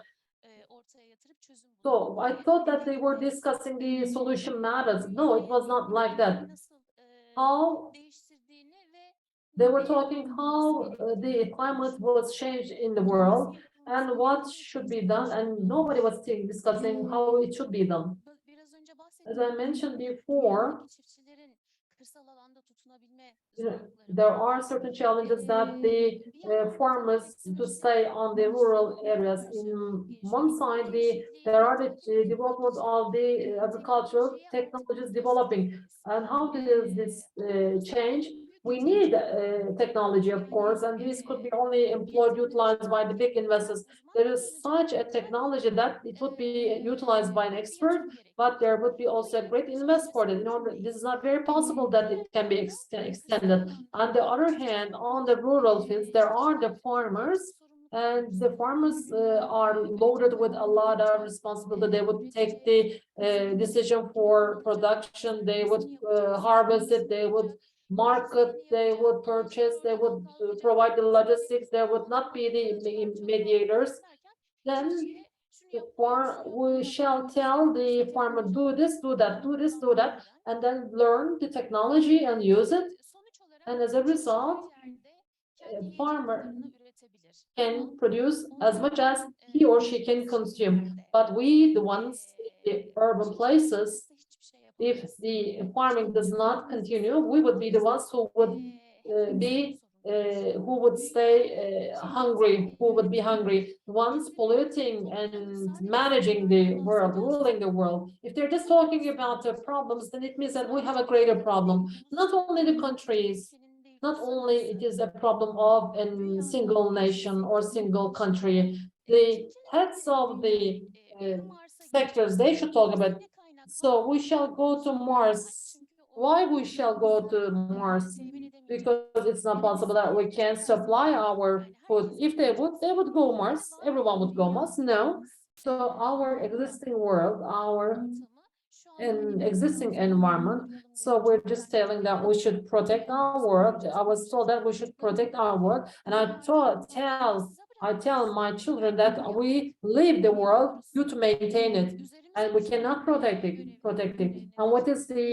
So I thought that they were discussing the solution matters. No, it was not like that. How they were talking how the climate was changed in the world and what should be done, and nobody was discussing how it should be done. As I mentioned before, there are certain challenges that the farmers to stay on the rural areas. In one side, there are the development of the agricultural technologies developing. And how does this change? We need technology, of course, and this could be only employed, utilized by the big investors. There is such a technology that it would be utilized by an expert, but there would be also a great invest for it. This is not very possible that it can be extended. On the other hand, on the rural fields, there are the farmers, and the farmers are loaded with a lot of responsibility. They would take the decision for production, they would harvest it, they would market, they would purchase, they would provide the logistics, there would not be the mediators. Then we shall tell the farmer, do this, do that, do this, do that, and then learn the technology and use it. And as a result, a farmer can produce as much as he or she can consume. But we, the ones in the urban places, if the farming does not continue, we would be the ones who would who would stay hungry, who would be hungry, ones polluting and managing the world, ruling the world. If they're just talking about the problems, then it means that we have a greater problem. Not only the countries, not only it is a problem of a single nation or single country. The heads of the sectors, they should talk about. So we shall go to Mars. Why we shall go to Mars? Because it's not possible that we can supply our food. If they would go Mars. Everyone would go Mars. No. So our existing world, our existing environment. So we're just telling that we should protect our world. I was told that we should protect our world, and I tell my children that we leave the world due to maintain it, and we cannot protect it. And what is the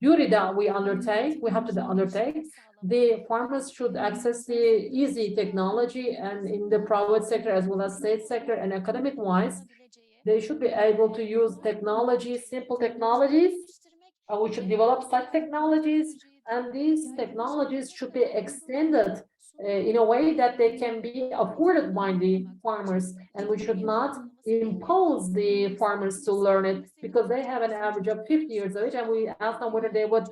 duty that we undertake? We have to undertake. The farmers should access the easy technology, and in the private sector as well as state sector and academic wise, they should be able to use technology, simple technologies. We should develop such technologies, and these technologies should be extended in a way that they can be afforded by the farmers, and we should not impose the farmers to learn it, because they have an average of 50 years of age, and we ask them whether they would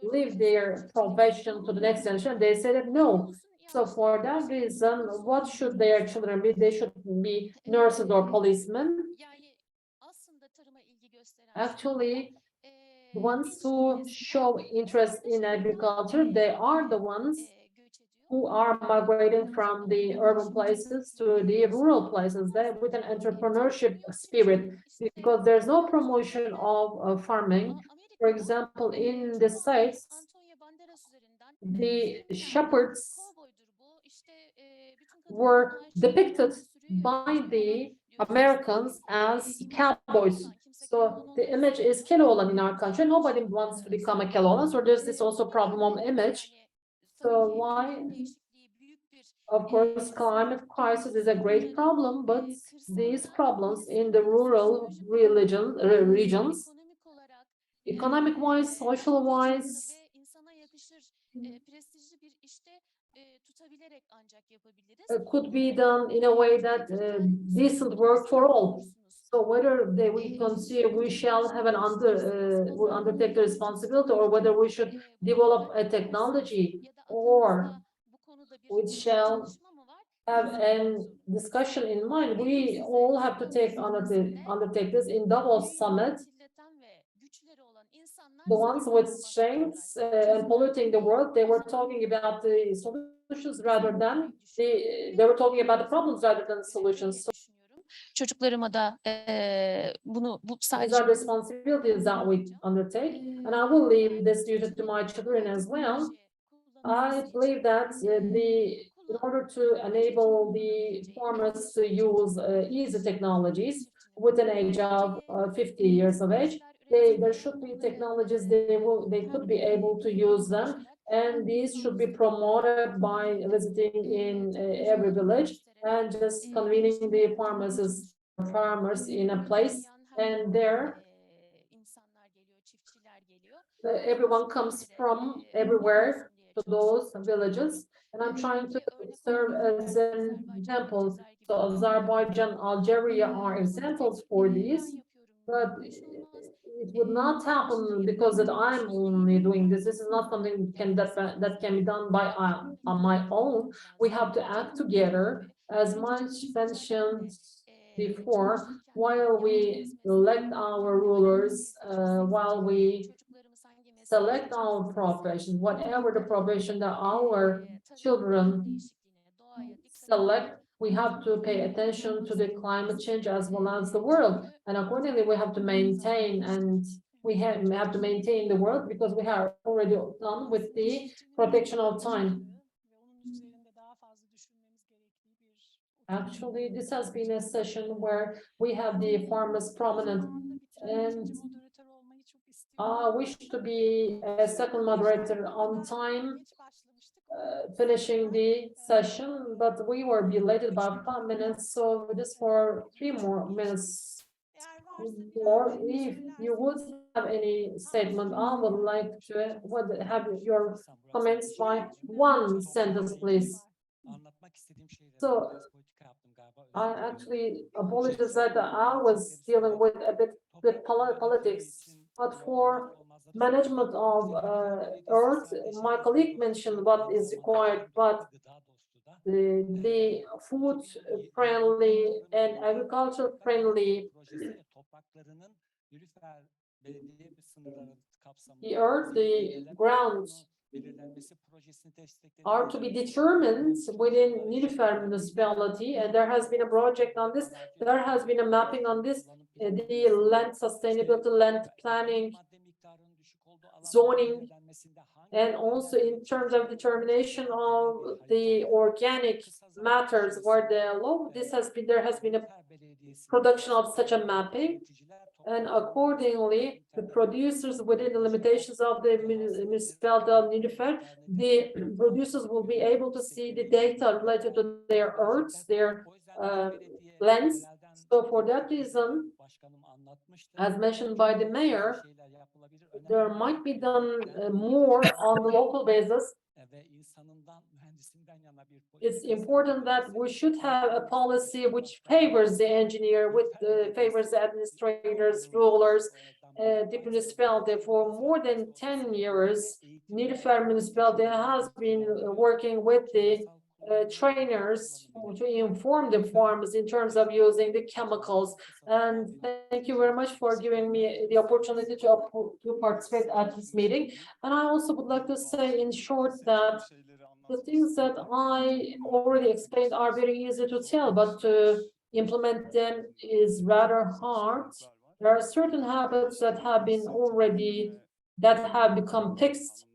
leave their profession to the next generation. They say that no. So for that reason, what should their children be? They should be nurses or policemen. Yani aslında tarıma ilgi gösteren Actually, the eee, ones who show interest in agriculture, they are the ones göç ediyor. who are migrating from the urban places to the rural places with an entrepreneurship spirit, because there's no promotion of farming. For example, in the States, Antonio Banderas üzerinden the shepherds kovboydur bu. İşte bütün were kadınlar depicted sürüyor, by the diyoruz. Americans as cowboys. So the image is Keloğlan in our country. Nobody wants to become a Keloğlan, so there's this also problem of image. So why? Of course, climate crisis is a great problem, but these problems in the rural regions, economic-wise, social-wise, Ve insana yakışır prestijli bir işte tutabilerek ancak yapabiliriz. could be done in a way that decent work for all. So whether we consider we shall have an we undertake the responsibility, or whether we should develop a technology, or we shall have a discussion in mind. We all have to undertake this in Davos summit. The ones with strengths and polluting the world, they were talking about the solutions rather than they were talking about the problems rather than the solutions. So Çocuklarıma da bu these sadece are responsibilities that we undertake, and I will leave this duty to my children as well. I believe that in order to enable the farmers to use easy technologies with an age of 50 years of age, there should be technologies they could be able to use them, and these should be promoted by visiting in every village and just convening the farmers in a place, and there everyone comes from everywhere to those villages, and I'm trying to serve as an example. So Azerbaijan, Algeria are examples for these, but it would not happen because that I'm only doing this. This is not something that can be done by on my own. We have to act together, as much mentioned before, while we elect our rulers, while we select our profession, whatever the profession that our children select, we have to pay attention to the climate change as well as the world. And accordingly, we have to maintain, and we have to maintain the world, because we are already done with the protection of time. Actually, this has been a session where we have the farmers prominent, and I wish to be a second moderator on time, finishing the session, but we were belated by 5 minutes, so just for 3 more minutes more. If you would have any statement, I would like to have your comments by 1 sentence, please. So I actually apologize that I was dealing with a bit with politics, but for management of earth, my colleague mentioned what is required, but the food friendly and agriculture friendly, the earth, the ground are to be determined within Nilüfer Municipality, and there has been a project on this. There has been a mapping on this, the land sustainability, land planning, zoning, and also in terms of determination of the organic matters where the law, there has been a production of such a mapping, and accordingly the producers, within the limitations of the municipality of Nilüfer, the producers will be able to see the data related to their earths, their lands. So for that reason, as mentioned by the mayor, there might be done more on the local basis. It's important that we should have a policy which favors the engineer, favors the administrators, rulers, the municipality. For more than 10 years, Nilüfer Municipality has been working with the trainers to inform the farmers in terms of using the chemicals. And thank you very much for giving me the opportunity to participate at this meeting. And I also would like to say in short that the things that I already explained are very easy to tell, but to implement them is rather hard. There are certain habits that have become fixed.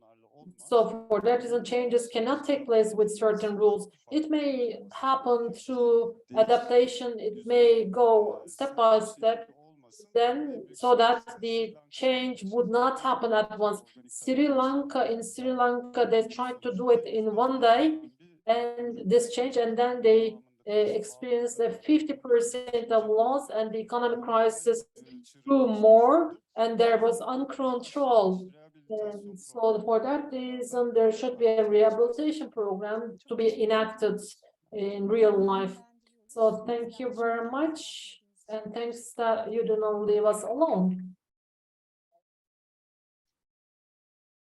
So for that reason, changes cannot take place with certain rules. It may happen through adaptation. It may go step by step, then so that the change would not happen at once. In Sri Lanka, they tried to do it in one day, and this change, and then they experienced a 50% of loss, and the economic crisis grew more, and there was uncontrolled. And so for that reason, there should be a rehabilitation program to be enacted in real life. So thank you very much. And thanks that you do not leave us alone.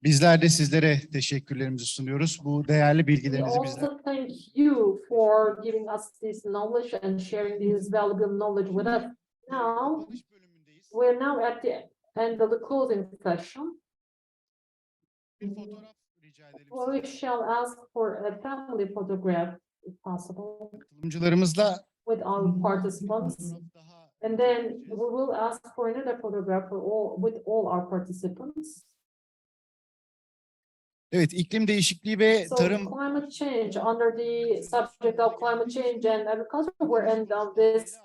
Bizler de sizlere teşekkürlerimizi sunuyoruz. Bu değerli We bilgilerinizi bizler. also thank you for giving us this knowledge and sharing this valuable knowledge with us. Now, we're now at the end of the closing session. Bir fotoğraf rica edelim. We shall ask for a family photograph, if possible, Katılımcılarımızla with our participants. And then we will ask for another photograph with all our participants. evet, iklim değişikliği ve So tarım climate change, under the subject of climate change and agriculture, we're end of this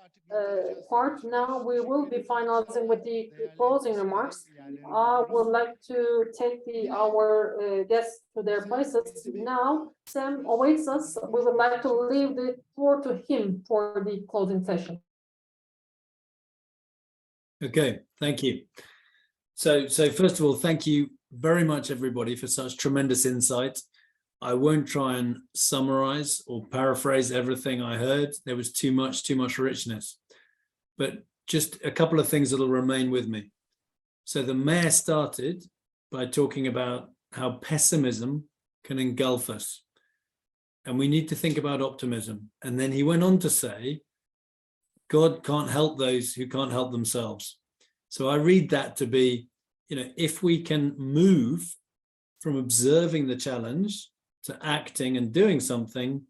part. Now we will be finalizing with the closing remarks. I would like to take our guests to their places. Now, Sam awaits us. We would like to leave the floor to him for the closing session. Okay, thank you. So first of all, thank you very much, everybody, for such tremendous insight. I won't try and summarize or paraphrase everything I heard. There was too much richness. But just a couple of things that'll remain with me. So the mayor started by talking about how pessimism can engulf us. And we need to think about optimism. And then he went on to say, God can't help those who can't help themselves. So I read that to be, if we can move from observing the challenge to acting and doing something,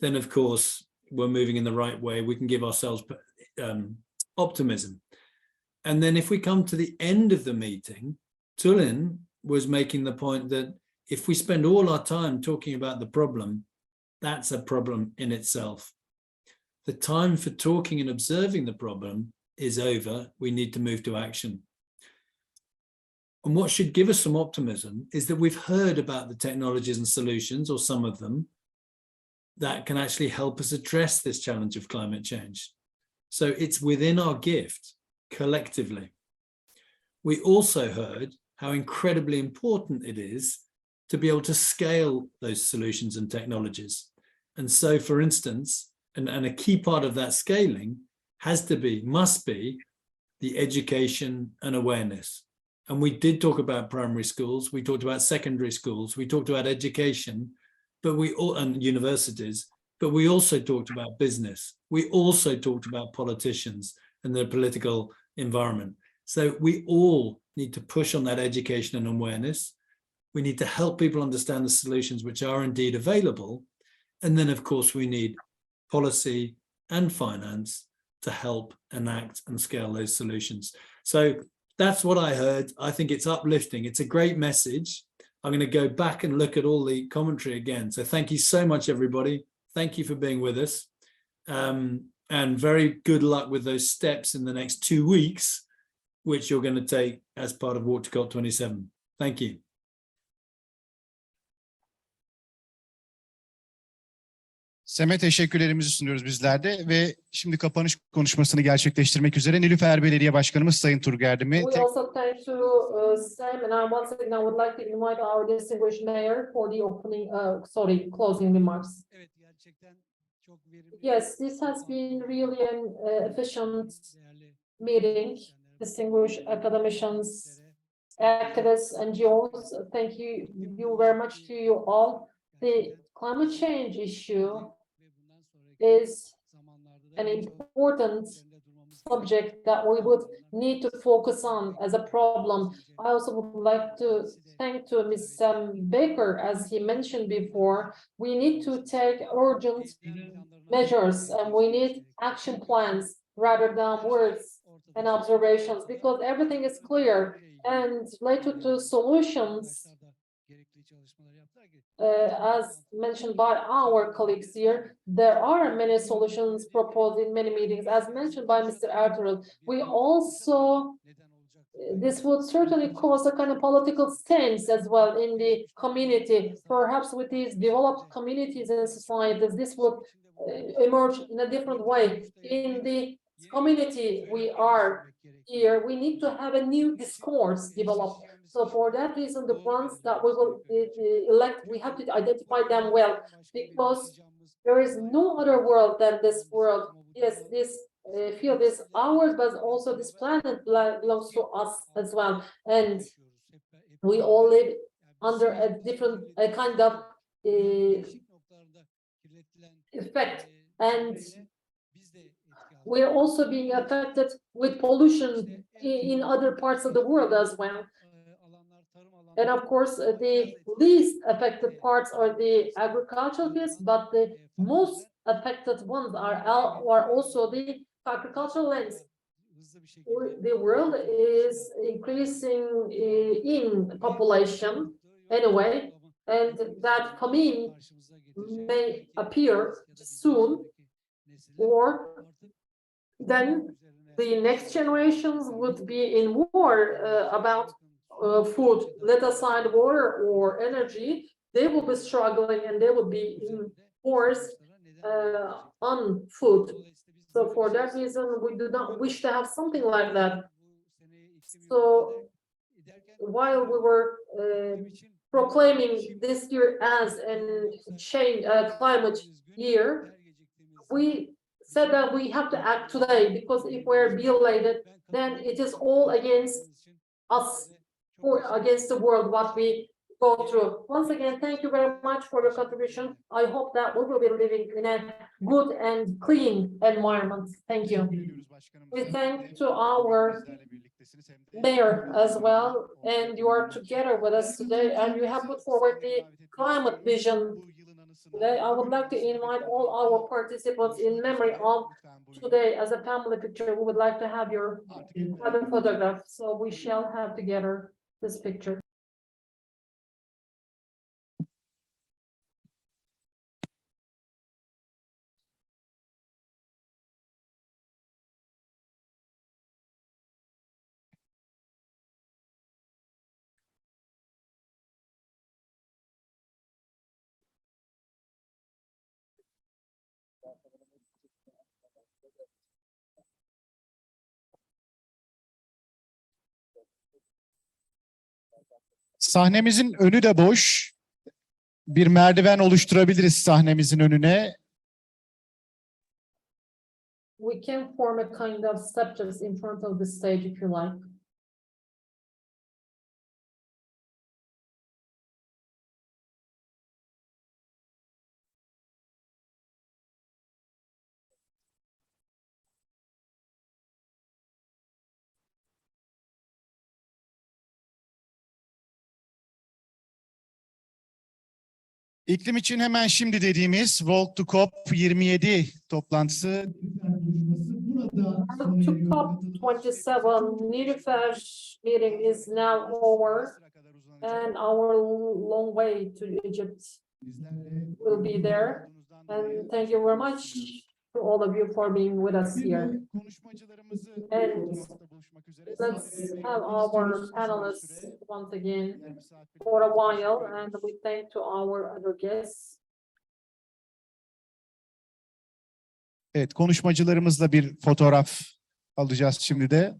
then of course we're moving in the right way. We can give ourselves optimism. And then if we come to the end of the meeting, Tülin was making the point that if we spend all our time talking about the problem, that's a problem in itself. The time for talking and observing the problem is over. We need to move to action. And what should give us some optimism is that we've heard about the technologies and solutions, or some of them, that can actually help us address this challenge of climate change. So it's within our gift, collectively. We also heard how incredibly important it is to be able to scale those solutions and technologies. And so, for instance, and a key part of that scaling must be the education and awareness. And we did talk about primary schools, we talked about secondary schools, we talked about education, and universities, but we also talked about business. We also talked about politicians and the political environment. So we all need to push on that education and awareness. We need to help people understand the solutions which are indeed available. And then, of course, we need policy and finance to help enact and scale those solutions. So that's what I heard. I think it's uplifting. It's a great message. I'm going to go back and look at all the commentary again. So thank you so much, everybody. Thank you for being with us. And very good luck with those steps in the next 2 weeks, which you're going to take as part of Walk2COP27. Thank you. Sem'e teşekkürlerimizi sunuyoruz bizler de ve şimdi kapanış konuşmasını gerçekleştirmek üzere Nilüfer Belediye Başkanımız Sayın Turgay Erdem'i We also thank to Sam, and I once again I would like to invite our distinguished mayor for the opening, closing remarks. Evet, gerçekten çok verimli. Yes, this has been really an efficient Değerli meeting. Distinguished academicians, activists, NGOs, thank you very much to you all. The climate change issue is an important subject that we would need to focus on as a problem. I also would like to thank to Ms. Baker, as he mentioned before, we need to take urgent measures and we need action plans rather than words and observations, because everything is clear and related to solutions, as mentioned by our colleagues here, there are many solutions proposed in many meetings, as mentioned by Mr. Ertuğrul. We also, this would certainly cause a kind of political stance as well in the community. Perhaps with these developed communities and societies, this would emerge in a different way. In the community we are here, we need to have a new discourse developed. So for that reason, the ones that we will elect, we have to identify them well, because there is no other world than this world. Yes, this field is ours, but also this planet belongs to us as well. And we all live under a different kind of effect. And we're also being affected with pollution in other parts of the world as well. And of course, the least affected parts are the agricultural fields, but the most affected ones are also the agricultural lands. The world is increasing in population anyway, and that famine may appear soon, or then the next generations would be in war about food, let aside water or energy. They will be struggling and they will be in wars on food. So for that reason, we do not wish to have something like that. So while we were proclaiming this year as a climate year, we said that we have to act today, because if we're violated, then it is all against us, or against the world, what we go through. Once again, thank you very much for your contribution. I hope that we will be living in a good and clean environment. Thank you. We thank to our mayor as well, and you are together with us today, and you have put forward the climate vision. Today, I would like to invite all our participants in memory of today as a family picture. We would like to have your other photograph, so we shall have together this picture. Sahnemizin önü de boş. Bir merdiven oluşturabiliriz sahnemizin önüne. We can form a kind of steps in front of the stage if you like. İklim için hemen şimdi dediğimiz Walk2COP27 toplantısı. Walk2COP27 Nilüfer meeting is now over, and our long way to Egypt will be there. And thank you very much to all of you for being with us here. And let's have our panelists once again for a while, and we thank to our other guests. Evet, konuşmacılarımızla bir fotoğraf alacağız şimdi de.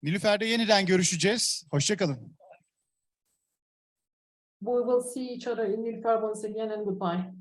Nilüfer'de yeniden görüşeceğiz. Hoşça kalın. We will see each other in Nilüfer once again and goodbye.